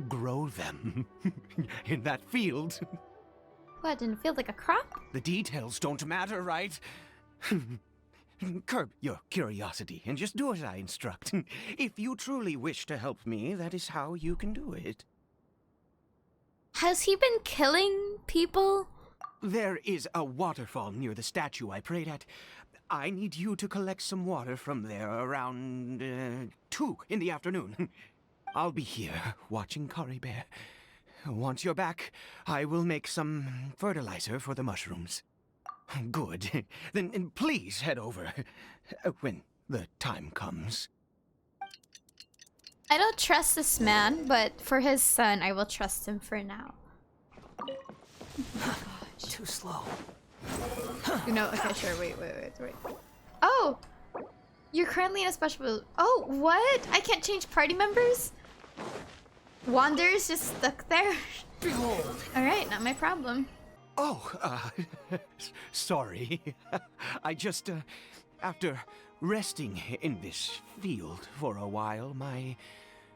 grow them in that field. What, didn't it feel like a crop? The details don't matter, right? Curb your curiosity and just do as I instruct. If you truly wish to help me, that is how you can do it. Has he been killing people? There is a waterfall near the statue I prayed at. I need you to collect some water from there around 2 in the afternoon. I'll be here watching Kari Bear. Once you're back, I will make some fertilizer for the mushrooms. Good. Then please head over when the time comes. I don't trust this man, but for his son, I will trust him for now. Too slow. You know, okay, sure, wait. Oh! You're currently in a special... Oh, what? I can't change party members? Wander's just stuck there? Behold! Alright, not my problem. Oh, sorry. I just, after resting in this field for a while, my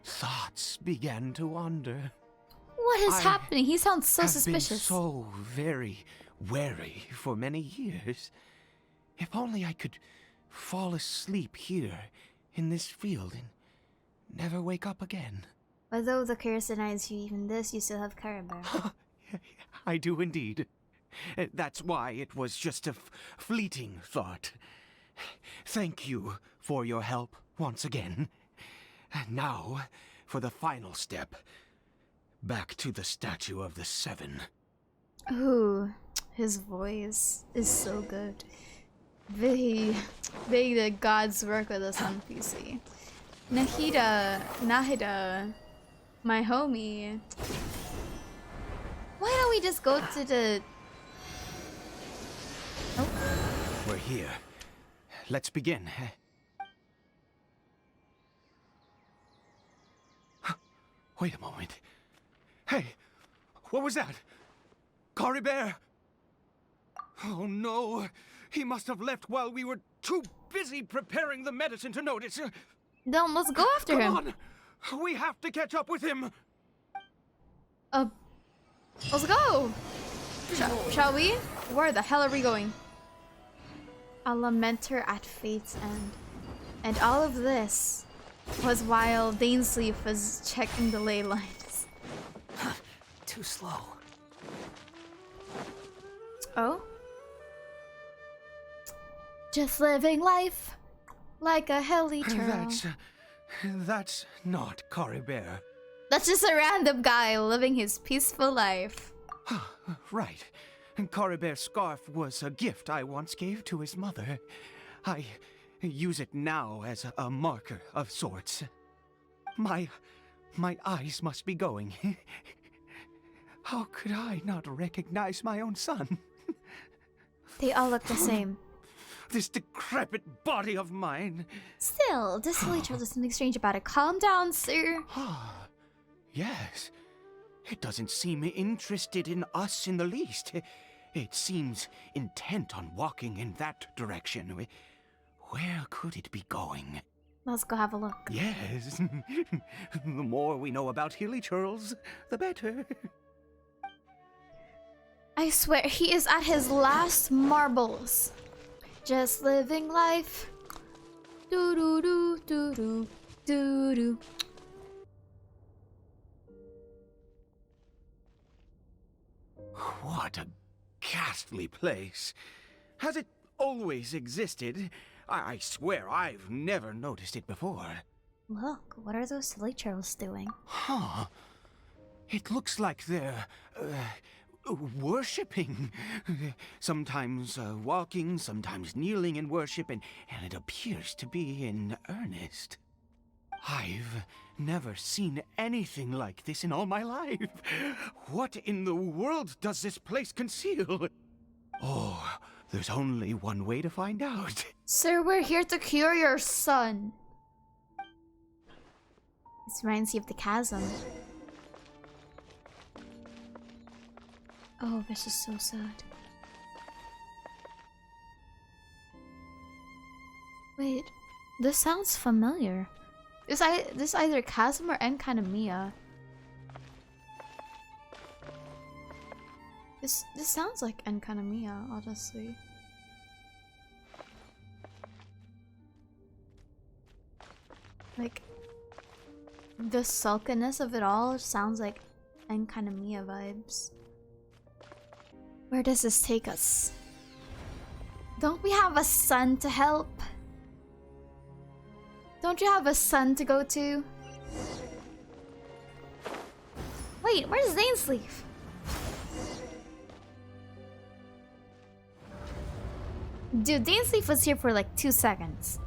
thoughts began to wander. What is happening? He sounds so I've suspicious. been so very wary for many years. If only I could fall asleep here in this field and never wake up again. Although the curse denies you even this, you still have Carabar. I do indeed. That's why it was just a fleeting thought. Thank you for your help once again. And now, for the final step. Back to the Statue of the Seven. Ooh, his voice is so good. They the gods work with us on PC. Nahida, my homie. Why don't we just go to the... Oh. We're here. Let's begin. Wait a moment. Hey, what was that? Kari Bear? Oh no, he must have left while we were too busy preparing the medicine to notice. Then let's go after him. Come on, we have to catch up with him. Let's go. Shall we? Where the hell are we going? A lamenter at fate's end. And all of this was while Dainsleif was checking the ley lines. Too slow. Oh? Just living life like a hilly turtle. That's not Kari Bear. That's just a random guy living his peaceful life. Right. Kari Bear's scarf was a gift I once gave to his mother. I use it now as a marker of sorts. My eyes must be going. How could I not recognize my own son? They all look the same. This decrepit body of mine. Still, this hilly turtle, there's something strange about it. Calm down, sir. Yes. It doesn't seem interested in us in the least. It seems intent on walking in that direction. Where could it be going? Let's go have a look. Yes. The more we know about Hilly Churls, the better. I swear, he is at his last marbles. Just living life. Do do do do do do do. What a ghastly place. Has it always existed? I swear I've never noticed it before. Look, what are those silly churls doing? Huh. It looks like they're, worshipping. Sometimes walking, sometimes kneeling in worship, and it appears to be in earnest. I've never seen anything like this in all my life. What in the world does this place conceal? Oh, there's only one way to find out. Sir, we're here to cure your son. This reminds you of the chasm. Oh, this is so sad. Wait, this sounds familiar. This either chasm or Enkanomiya. This sounds like Enkanomiya, honestly. Like, the sulkiness of it all sounds like Enkanomiya vibes. Where does this take us? Don't we have a son to help? Don't you have a son to go to? Wait, where's Zane's leaf? Dude, Dane's leaf was here for like 2 seconds.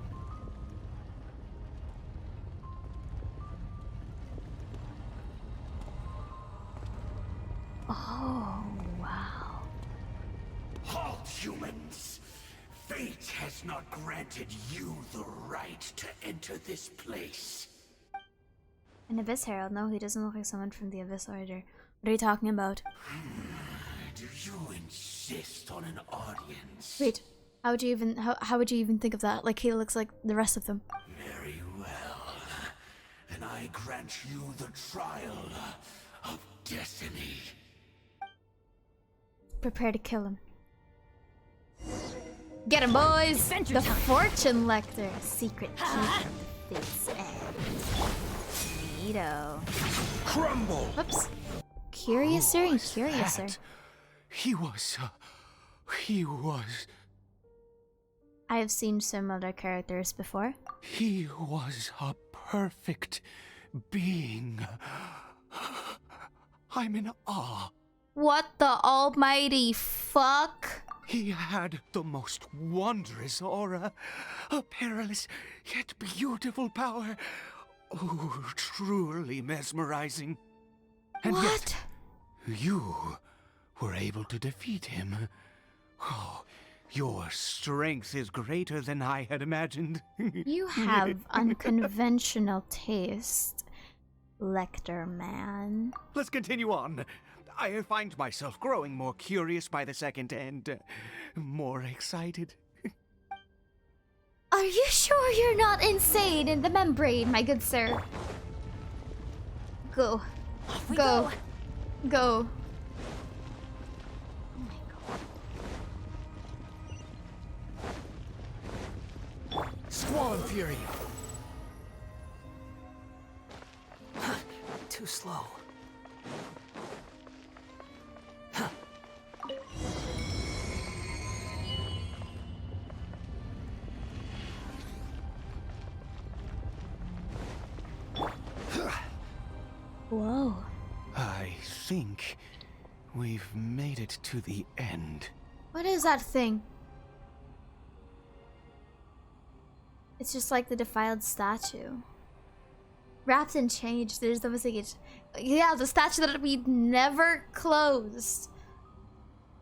Oh, wow. Halt, humans! Fate has not granted you the right to enter this place. An Abyss Herald? No, he doesn't look like someone from the Abyss Order. What are you talking about? Do you insist on an audience? Wait, how would you even think of that? Like he looks like the rest of them. Very well. Then I grant you the trial of destiny. Prepare to kill him. Get him, boys! The Fortune Lector, secret key from the Fate's End. Neato. Crumble! Whoops. Curiouser and Curiouser. He was. I have seen similar characters before. He was a perfect being. I'm in awe. What the almighty fuck? He had the most wondrous aura, a perilous yet beautiful power. Oh, truly mesmerizing. And What? yet, you were able to defeat him. Oh, your strength is greater than I had imagined. You have unconventional taste, Lector man. Let's continue on. I find myself growing more curious by the second and more excited. Are you sure you're not insane in the membrane, my good sir? Go. Go. Go. Oh my god. Squall and Fury. Too slow. Whoa. I think we've made it to the end. What is that thing? It's just like the defiled statue. Wrapped in change, there's the mistake. Yeah, the statue that we never closed.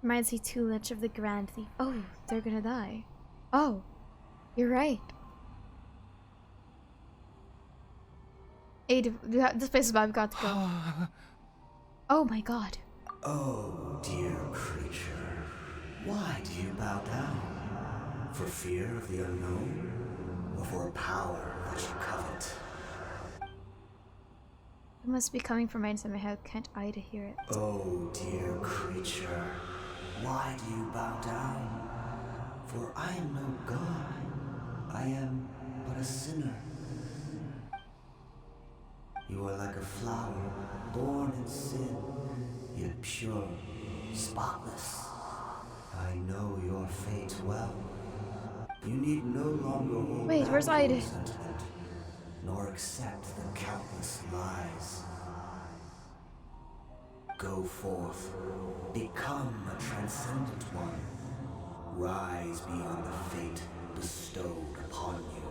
Reminds me too much of the Grand Thief. Oh, they're gonna die. Oh, you're right. Hey, this place is bad. We've got to go. Oh my god. Oh, dear creature, why do you bow down? For fear of the unknown? Or for a power that you covet? It must be coming from inside my head. Can't I to hear it? Oh, dear creature, why do you bow down? For I am no god. I am but a sinner. You are like a flower, born in sin, yet pure, spotless. I know your fate well. You need no longer hold Wait, back where's your Ida? resentment, nor accept the countless lies. Go forth, become a transcendent one. Rise beyond the fate bestowed upon you.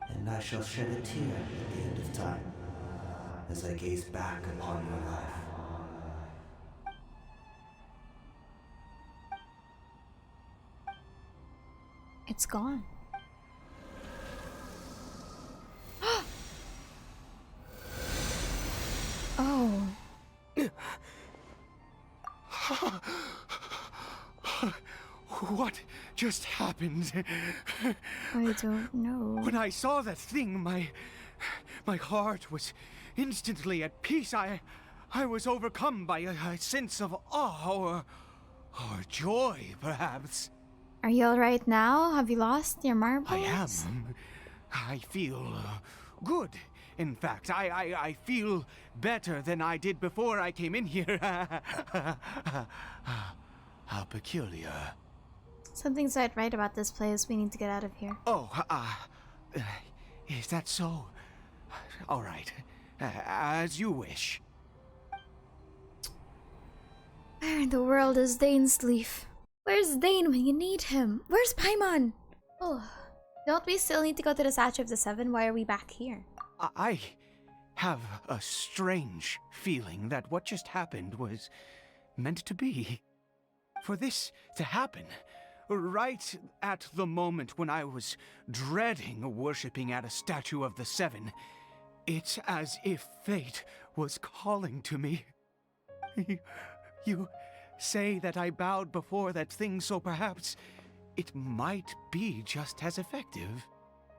And I shall shed a tear at the end of time, as I gaze back upon your life. It's gone. Oh. What just happened? I don't know. When I saw that thing, my heart was instantly at peace. I was overcome by a sense of awe or joy, perhaps. Are you alright now? Have you lost your marbles? I am. I feel good. In fact, I feel better than I did before I came in here. How peculiar. Something's not right about this place. We need to get out of here. Oh, is that so? All right. As you wish. Where in the world is Dane's leaf? Where's Dane when you need him? Where's Paimon? Oh, don't we still need to go to the Statue of the Seven? Why are we back here? I have a strange feeling that what just happened was meant to be. For this to happen, right at the moment when I was dreading worshipping at a statue of the Seven, it's as if fate was calling to me. You say that I bowed before that thing, so perhaps it might be just as effective.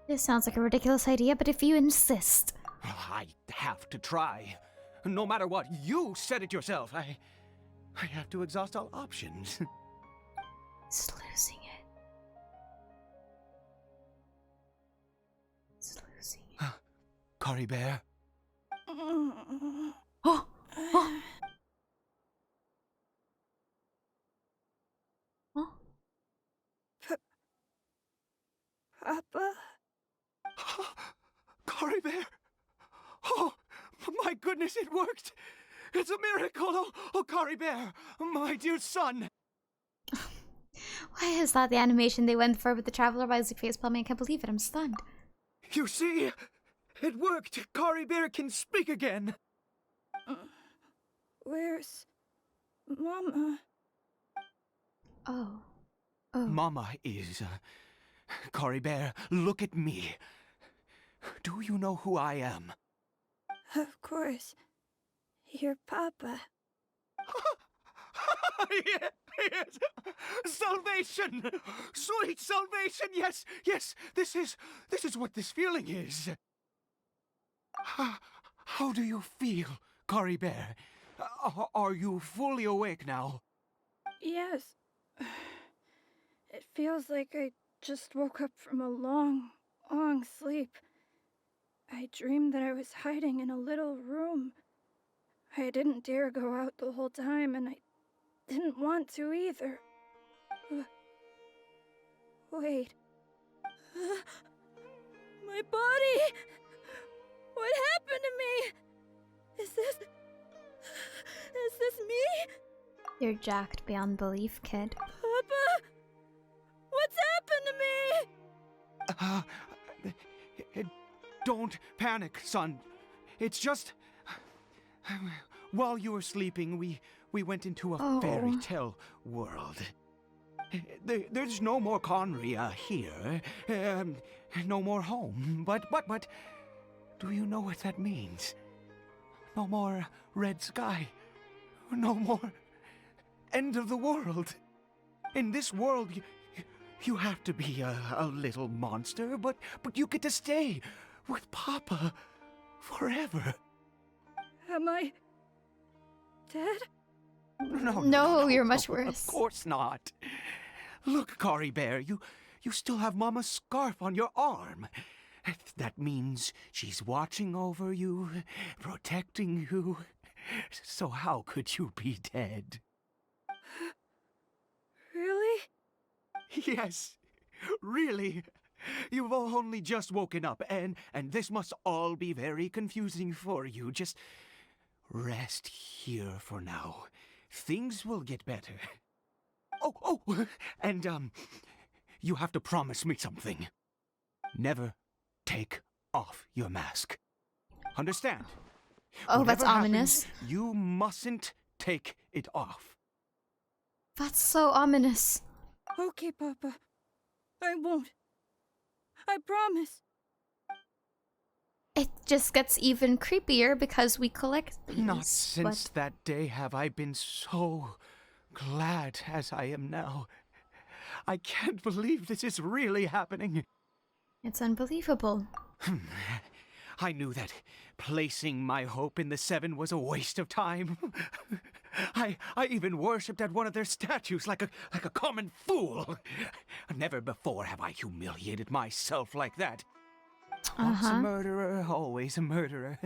This sounds like a ridiculous idea, but if you insist. I have to try. No matter what, you said it yourself. I have to exhaust all options. It's losing it. It's losing it. Cory Bear? Oh! Oh! Oh! Papa? Cory Bear? Oh, my goodness, it worked! It's a miracle! Oh, Cory Bear, my dear son! Why is that the animation they went for with the Traveler by Isaac Facepalm? I can't believe it. I'm stunned. You see? It worked! Cory Bear can speak again! Where's Mama? Oh. Oh. Mama is... Cory Bear, look at me. Do you know who I am? Of course. Your Papa. Yes! Salvation! Sweet salvation! Yes, yes! This is what this feeling is. How do you feel, Cory Bear? Are you fully awake now? Yes. It feels like I just woke up from a long, long sleep. I dreamed that I was hiding in a little room. I didn't dare go out the whole time, and I didn't want to either. Wait. My body! What happened to me? Is this me? You're jacked beyond belief, kid. Papa? What's happened to me? Don't panic, son. It's just... While you were sleeping, we went into a fairy tale world. There's no more Conria here. No more home. But... Do you know what that means? No more red sky. No more end of the world. In this world, you have to be a little monster, but you get to stay with Papa forever. Am I dead? No, you're much Of worse. course not. Look, Cory Bear, you still have Mama's scarf on your arm. That means she's watching over you, protecting you. So how could you be dead? Really? Yes, really. You've only just woken up, and this must all be very confusing for you. Just rest here for now. Things will get better. Oh, and you have to promise me something. Never take off your mask. Understand? Oh, that's Whatever ominous. happens, you mustn't take it off. That's so ominous. Okay, Papa. I won't. I promise. It just gets even creepier because we collect these. Not since that day have I been so glad as I am now. I can't believe this is really happening. It's unbelievable. I knew that placing my hope in the Seven was a waste of time. I even worshipped at one of their statues like a common fool. Never before have I humiliated myself like that. Once a murderer, always a murderer.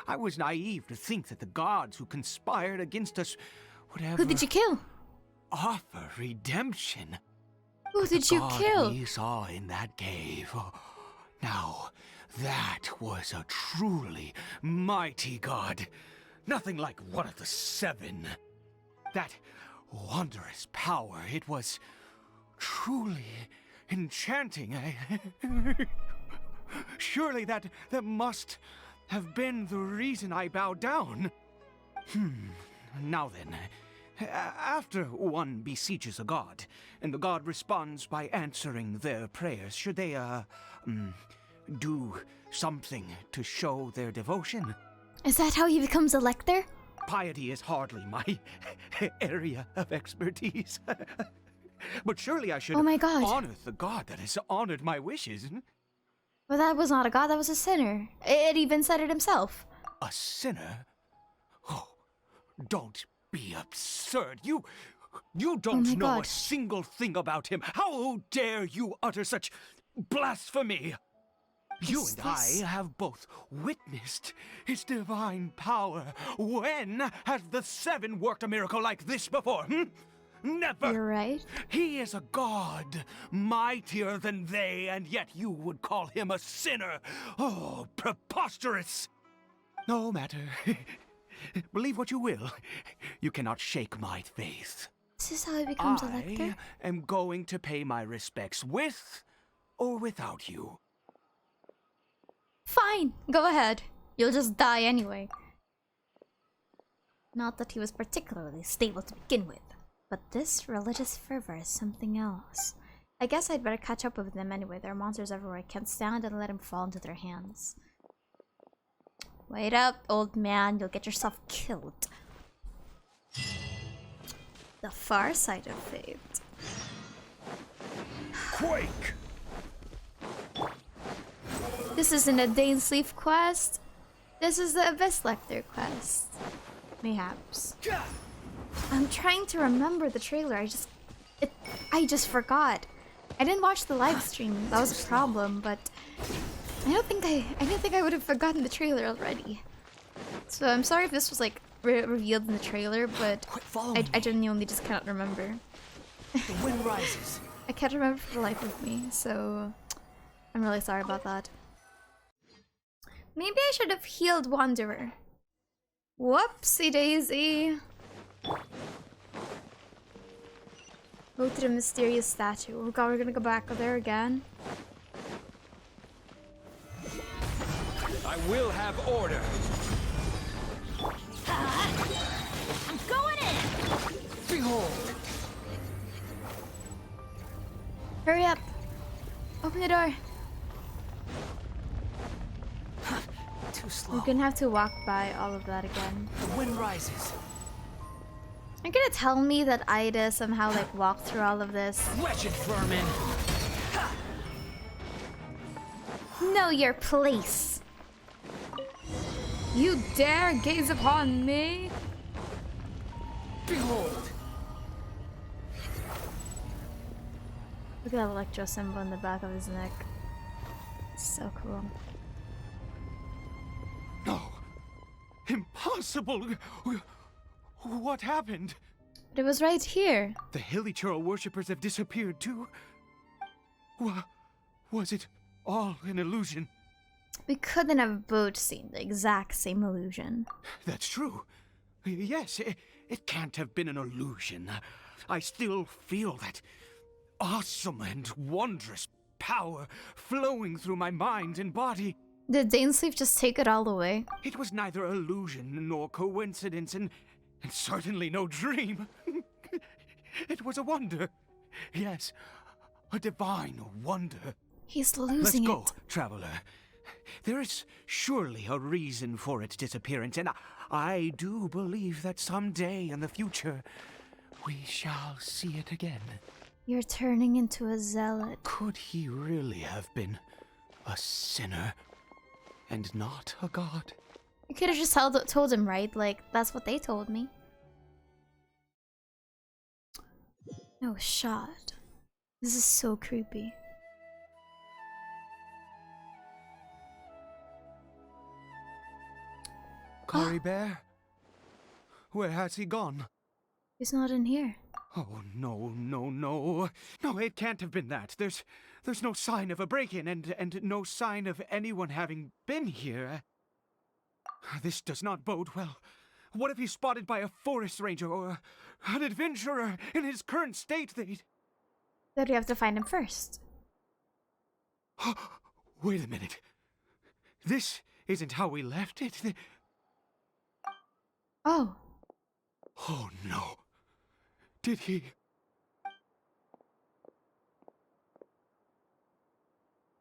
I was naive to think that the gods who conspired against us would ever Who did you kill? offer redemption. Who did you God kill? we saw in that cave. Now, that was a truly mighty god. Nothing like one of the Seven. That wondrous power, it was truly enchanting. Surely that must have been the reason I bowed down. Now then, after one besieges a god, and the god responds by answering their prayers, should they, do something to show their devotion? Is that how he becomes a lector? Piety is hardly my area of expertise. But surely I should Oh my God. honor the god that has honored my wishes. Well, that was not a god, that was a sinner. It even said it himself. A sinner? Oh, don't be absurd. You don't my know God. a single thing about him. How dare you utter such blasphemy? You Is and I this- have both witnessed his divine power. When has the Seven worked a miracle like this before? Never! You're right. He is a god, mightier than they, and yet you would call him a sinner. Oh, preposterous! No matter. Believe what you will. You cannot shake my faith. This is how he becomes a lector? I am going to pay my respects with or without you. Fine, go ahead. You'll just die anyway. Not that he was particularly stable to begin with, but this religious fervor is something else. I guess I'd better catch up with them anyway. There are monsters everywhere. I can't stand and let him fall into their hands. Wait up, old man. You'll get yourself killed. The far side of fate. Quake! This isn't a Dainsleif quest. This is the Abyss Lector quest. Mayhaps. I'm trying to remember the trailer. I just forgot. I didn't watch the live stream. That was a problem, but I didn't think I would have forgotten the trailer already. So I'm sorry if this was like revealed in the trailer, but Quick, follow me. I genuinely just cannot remember. The wind rises. I can't remember for the life of me, so I'm really sorry about that. Maybe I should have healed Wanderer. Whoopsie daisy. Go to the mysterious statue. Oh god, we're gonna go back there again. I will have order. I'm going in! Behold! Hurry up. Open the door. Too slow. We're gonna have to walk by all of that again. The wind rises. You're gonna tell me that Ida somehow like walked through all of this? Wretched vermin. Know your place. You dare gaze upon me? Behold. Look at that electro symbol in the back of his neck. So cool. No. Impossible. What happened? But it was right here. The Hilichurl worshippers have disappeared too. Was it all an illusion? We couldn't have both seen the exact same illusion. That's true. Yes, it can't have been an illusion. I still feel that awesome and wondrous power flowing through my mind and body. Did Dainsleep just take it all away? It was neither illusion nor coincidence, and certainly no dream. It was a wonder. Yes, a divine wonder. He's losing it. Let's go, traveler. There is surely a reason for its disappearance, and I do believe that someday in the future we shall see it again. You're turning into a zealot. Could he really have been a sinner and not a god? You could have just told him, right? Like, that's what they told me. No shot. This is so creepy. Kari Bear? Where has he gone? He's not in here. Oh, no. No, it can't have been that. There's no sign of a break-in and no sign of anyone having been here. This does not bode well. What if he's spotted by a forest ranger or an adventurer in his current state? Then we have to find him first. Wait a minute. This isn't how we left it. Oh. Oh, no. Did he?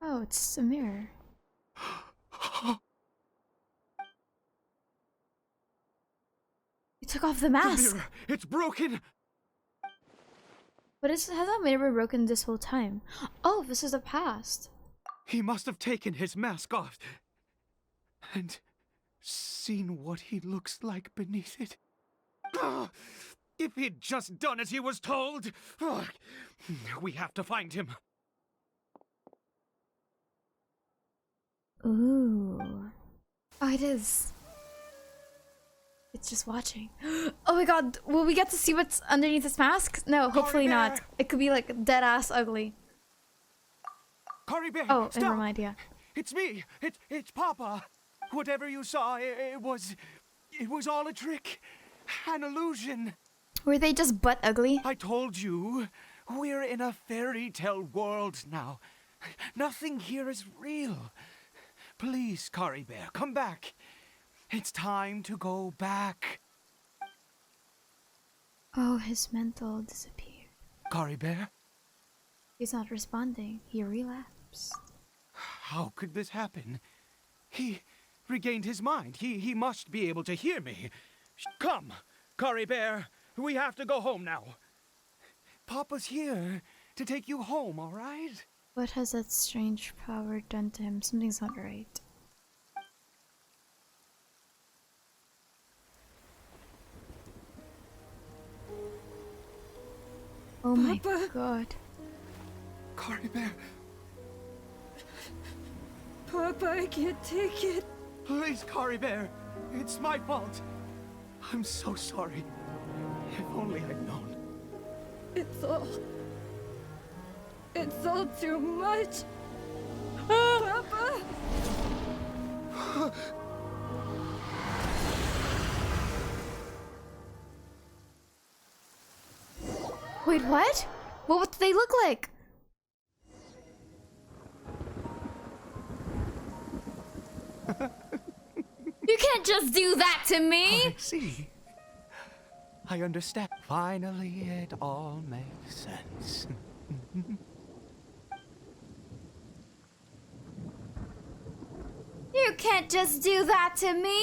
Oh, it's a mirror. He took off the mask. The mirror, it's broken. But has that mirror broken this whole time? Oh, this is the past. He must have taken his mask off and seen what he looks like beneath it. If he'd just done as he was told! We have to find him. Ooh. Oh, it is. It's just watching. Oh my god, will we get to see what's underneath this mask? No, hopefully not. It could be like dead ass ugly. Kari Bear, oh, stop! never mind, yeah. It's me! It's Papa! Whatever you saw, it was all a trick. An illusion. Were they just butt ugly? I told you, we're in a fairy tale world now. Nothing here is real. Please, Kari Bear, come back. It's time to go back. Oh, his mental disappeared. Kari Bear? He's not responding. He relapsed. How could this happen? He regained his mind. He must be able to hear me. Come, Kari Bear. We have to go home now. Papa's here to take you home, all right? What has that strange power done to him? Something's not right. Oh my god. Kari Bear. Papa, I can't take it. Please, Kari Bear. It's my fault. I'm so sorry. If only I'd known. It's all too much. Papa! Wait, what? What do they look like? You can't just do that to me! I see. I understand. Finally, it all makes sense. You can't just do that to me.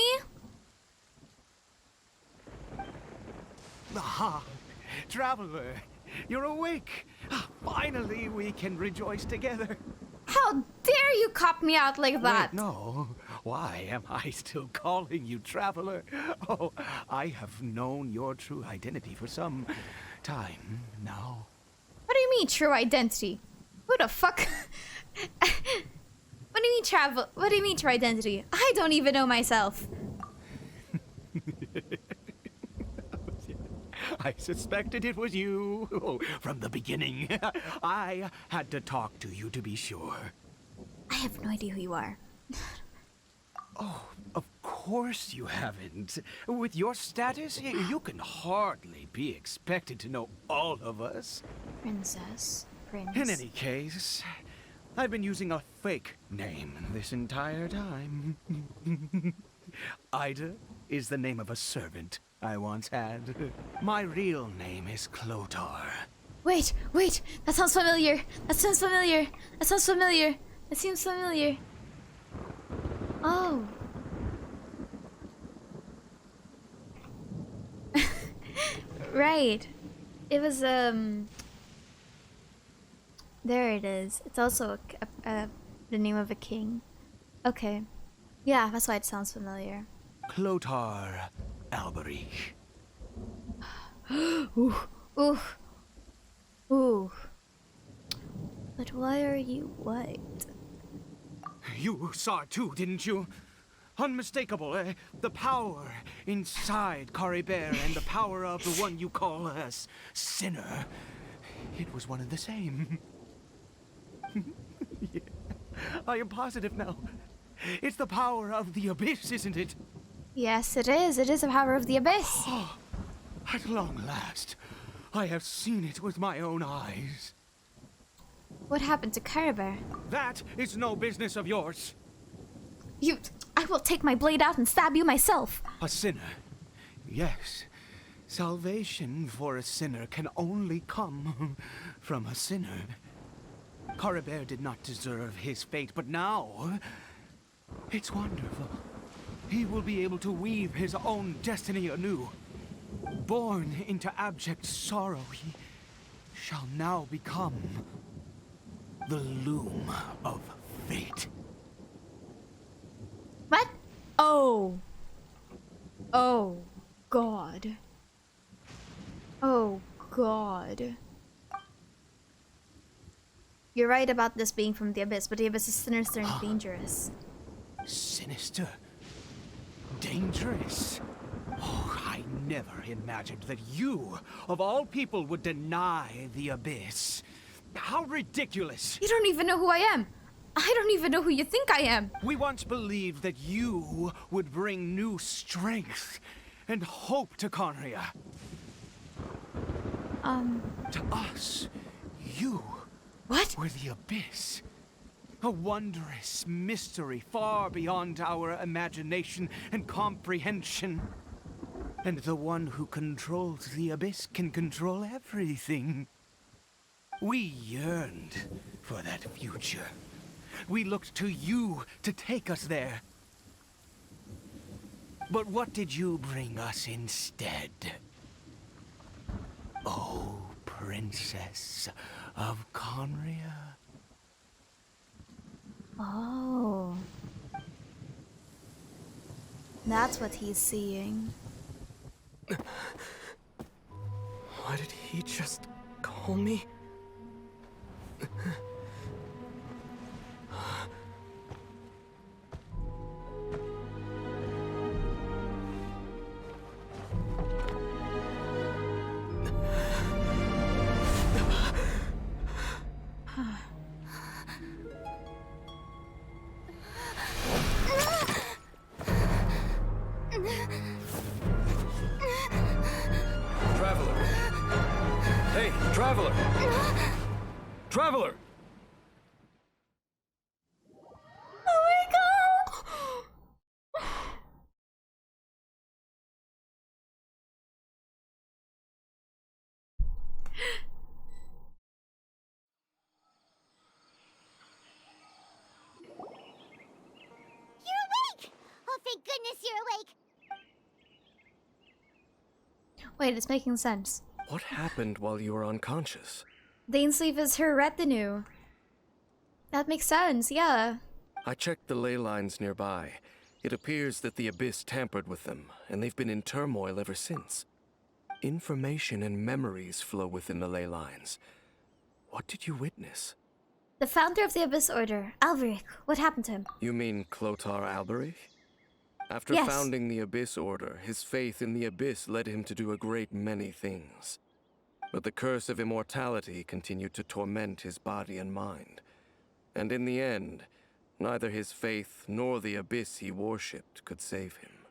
Ah, traveler, you're awake. Finally, we can rejoice together. How dare you cop me out like that? Wait, no. Why am I still calling you traveler? Oh, I have known your true identity for some time now. What do you mean true identity? Who the fuck? What do you mean travel? What do you mean true identity? I don't even know myself. I suspected it was you. Oh, from the beginning. I had to talk to you to be sure. I have no idea who you are. Oh, of course you haven't. With your status, you can hardly be expected to know all of us. Princess. Prince. In any case, I've been using a fake name this entire time. Ida is the name of a servant I once had. My real name is Clotar. Wait, wait. That sounds familiar. That sounds familiar. That sounds familiar. That seems familiar. Oh. Right. It was, there it is. It's also the name of a king. Okay. Yeah, that's why it sounds familiar. Clotar Alberich. Ooh. Ooh. Ooh. But why are you white? You saw it too, didn't you? Unmistakable, the power inside Caribert and the power of the one you call a sinner. It was one and the same. Yeah. I am positive now. It's the power of the abyss, isn't it? Yes, it is. It is the power of the abyss. At long last, I have seen it with my own eyes. What happened to Caribert? That is no business of yours. I will take my blade out and stab you myself. A sinner. Yes. Salvation for a sinner can only come from a sinner. Caribert did not deserve his fate, but now it's wonderful. He will be able to weave his own destiny anew. Born into abject sorrow, he shall now become the loom of fate. What? Oh. Oh, God. Oh, God. You're right about this being from the abyss, but the abyss is sinister and dangerous. Sinister? Dangerous? Oh, I never imagined that you, of all people, would deny the abyss. How ridiculous! You don't even know who I am. I don't even know who you think I am. We once believed that you would bring new strength and hope to Conria. To us, you What? were the abyss. A wondrous mystery far beyond our imagination and comprehension. And the one who controls the abyss can control everything. We yearned for that future. We looked to you to take us there. But what did you bring us instead? Oh, Princess of Conria. Oh. That's what he's seeing. What did he just call me? Traveler! Hey, Traveler! Traveler! Oh my God! You're Wait, it's making sense. What happened while you were unconscious? Dainsleif is her retinue. That makes sense, yeah. I checked the ley lines nearby. It appears that the Abyss tampered with them, and they've been in turmoil ever since. Information and memories flow within the ley lines. What did you witness? The founder of the Abyss Order, Alberich. What happened to him? You mean Clothar Alberich? After Yes. founding the Abyss Order, his faith in the Abyss led him to do a great many things. But the curse of immortality continued to torment his body and mind. And in the end, neither his faith nor the Abyss he worshipped could save him.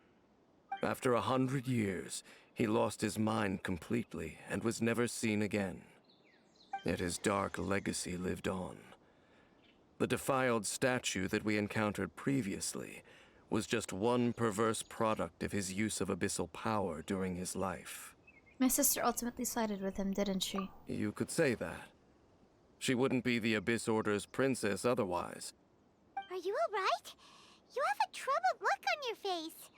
After 100 years, he lost his mind completely and was never seen again. Yet his dark legacy lived on. The defiled statue that we encountered previously was just one perverse product of his use of abyssal power during his life. My sister ultimately sided with him, didn't she? You could say that. She wouldn't be the Abyss Order's princess otherwise. Are you alright? You have a troubled look on your face.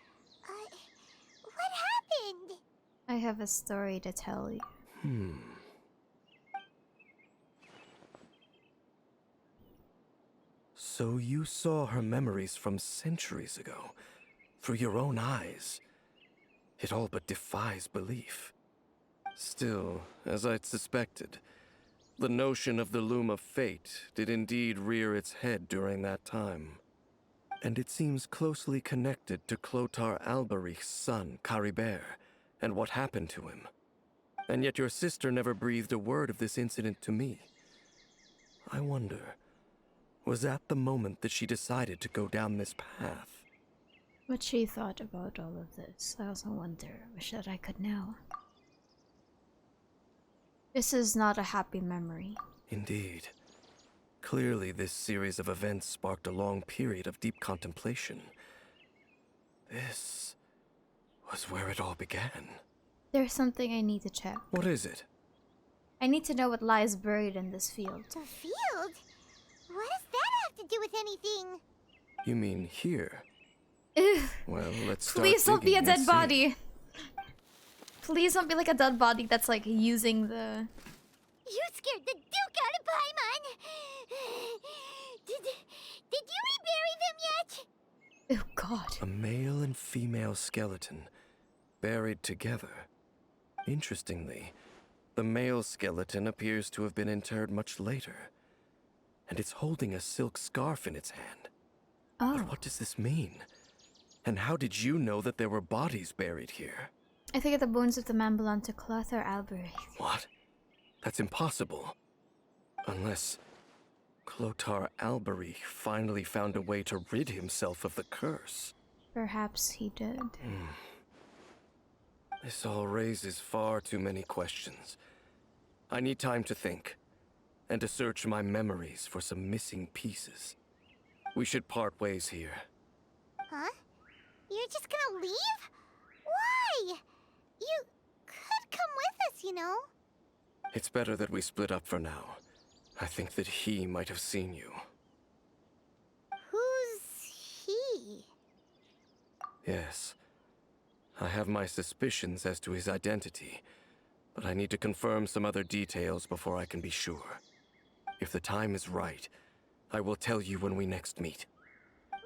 What happened? I have a story to tell you. So you saw her memories from centuries ago, through your own eyes. It all but defies belief. Still, as I'd suspected, the notion of the Loom of Fate did indeed rear its head during that time. And it seems closely connected to Clothar Alberich's son, Caribert, and what happened to him. And yet your sister never breathed a word of this incident to me. I wonder, was that the moment that she decided to go down this path? What she thought about all of this, I also wonder. Wish that I could know. This is not a happy memory. Indeed. Clearly, this series of events sparked a long period of deep contemplation. This was where it all began. There's something I need to check. What is it? I need to know what lies buried in this field. The field? What does that have to do with anything? You mean here? Ugh. Well, let's start Please don't be a digging dead and see. body. Please don't be like a dead body that's like using the... You scared the Duke out of Paimon! Did you rebury them yet? Oh god. A male and female skeleton, buried together. Interestingly, the male skeleton appears to have been interred much later. And it's holding a silk scarf in its hand. Oh. But what does this mean? And how did you know that there were bodies buried here? I figured the bones of the man belonged to Clothar Alberich. What? That's impossible. Unless Clothar Alberich finally found a way to rid himself of the curse. Perhaps he did. This all raises far too many questions. I need time to think, and to search my memories for some missing pieces. We should part ways here. Huh? You're just gonna leave? Why? You could come with us, you know. It's better that we split up for now. I think that he might have seen you. Who's he? Yes. I have my suspicions as to his identity, but I need to confirm some other details before I can be sure. If the time is right, I will tell you when we next meet. But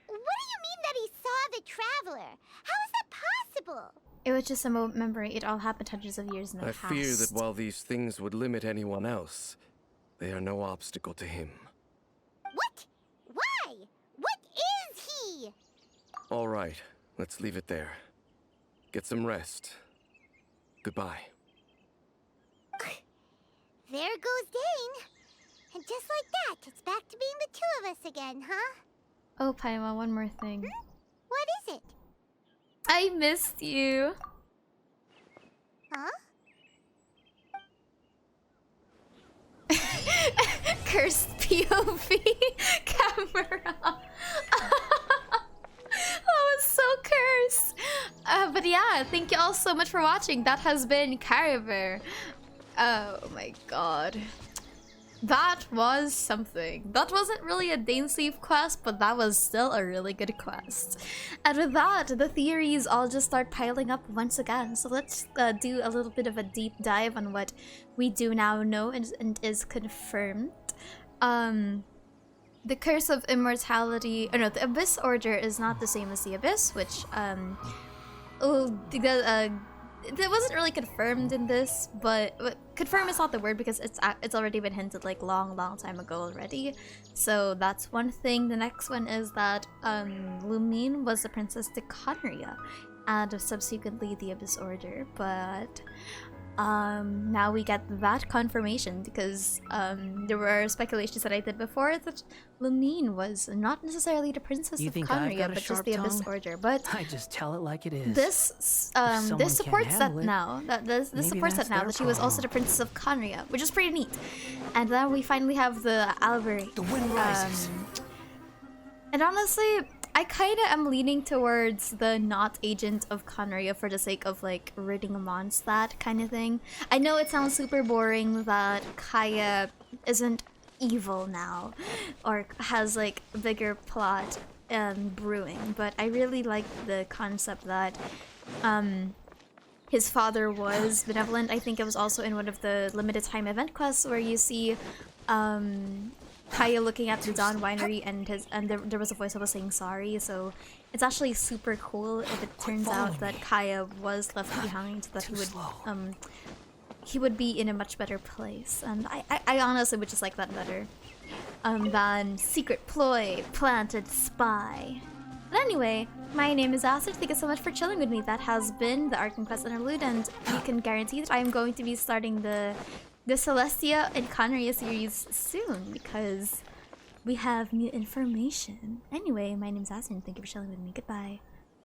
what do you mean that he saw the Traveler? How is that possible? It was just a memory. It all happened hundreds of years in the I past. fear that while these things would limit anyone else, they are no obstacle to him. What? Why? What is he? All right, let's leave it there. Get some rest. Goodbye. There goes Dane. And just like that, it's back to being the two of us again, huh? Oh, Paimon, one more thing. What is it? I missed you. Huh? Cursed POV camera. That was so cursed. But yeah, thank you all so much for watching. That has been Caribert. Oh my god. That was something. That wasn't really a Dainsleif quest, but that was still a really good quest. And with that, the theories all just start piling up once again. So let's do a little bit of a deep dive on what we do now know and is confirmed. The Curse of Immortality, oh no, the Abyss Order is not the same as the Abyss, which it wasn't really confirmed in this, but confirm is not the word because it's already been hinted like long time ago already. So that's one thing. The next one is that Lumine was the Princess de Conria and subsequently the Abyss Order, but now we get that confirmation because there were speculations that I did before that Lumine was not necessarily the Princess of Conria, but just the Abyss Order. But I just tell it like it is. This this supports that now. This supports that now that she was also the Princess of Conria, which is pretty neat. And then we finally have the Albert. The wind rises. And honestly, I kind of am leaning towards the not agent of Conria for the sake of like ridding Mondstadt kind of thing. I know it sounds super boring that Kaya isn't evil now or has like a bigger plot brewing, but I really like the concept that his father was benevolent. I think it was also in one of the limited time event quests where you see Kaya looking at the Dawn Winery and there was a voice that was saying sorry, so it's actually super cool if it turns out that Kaya was left behind, that he would be in a much better place, and I honestly would just like that better than secret ploy, planted spy. But anyway, my name is Aster. Thank you so much for chilling with me. That has been the Archon Quest Interlude, and you can guarantee that I am going to be starting the Celestia and Conria series soon because we have new information. Anyway, my name's Aster and thank you for chilling with me. Goodbye.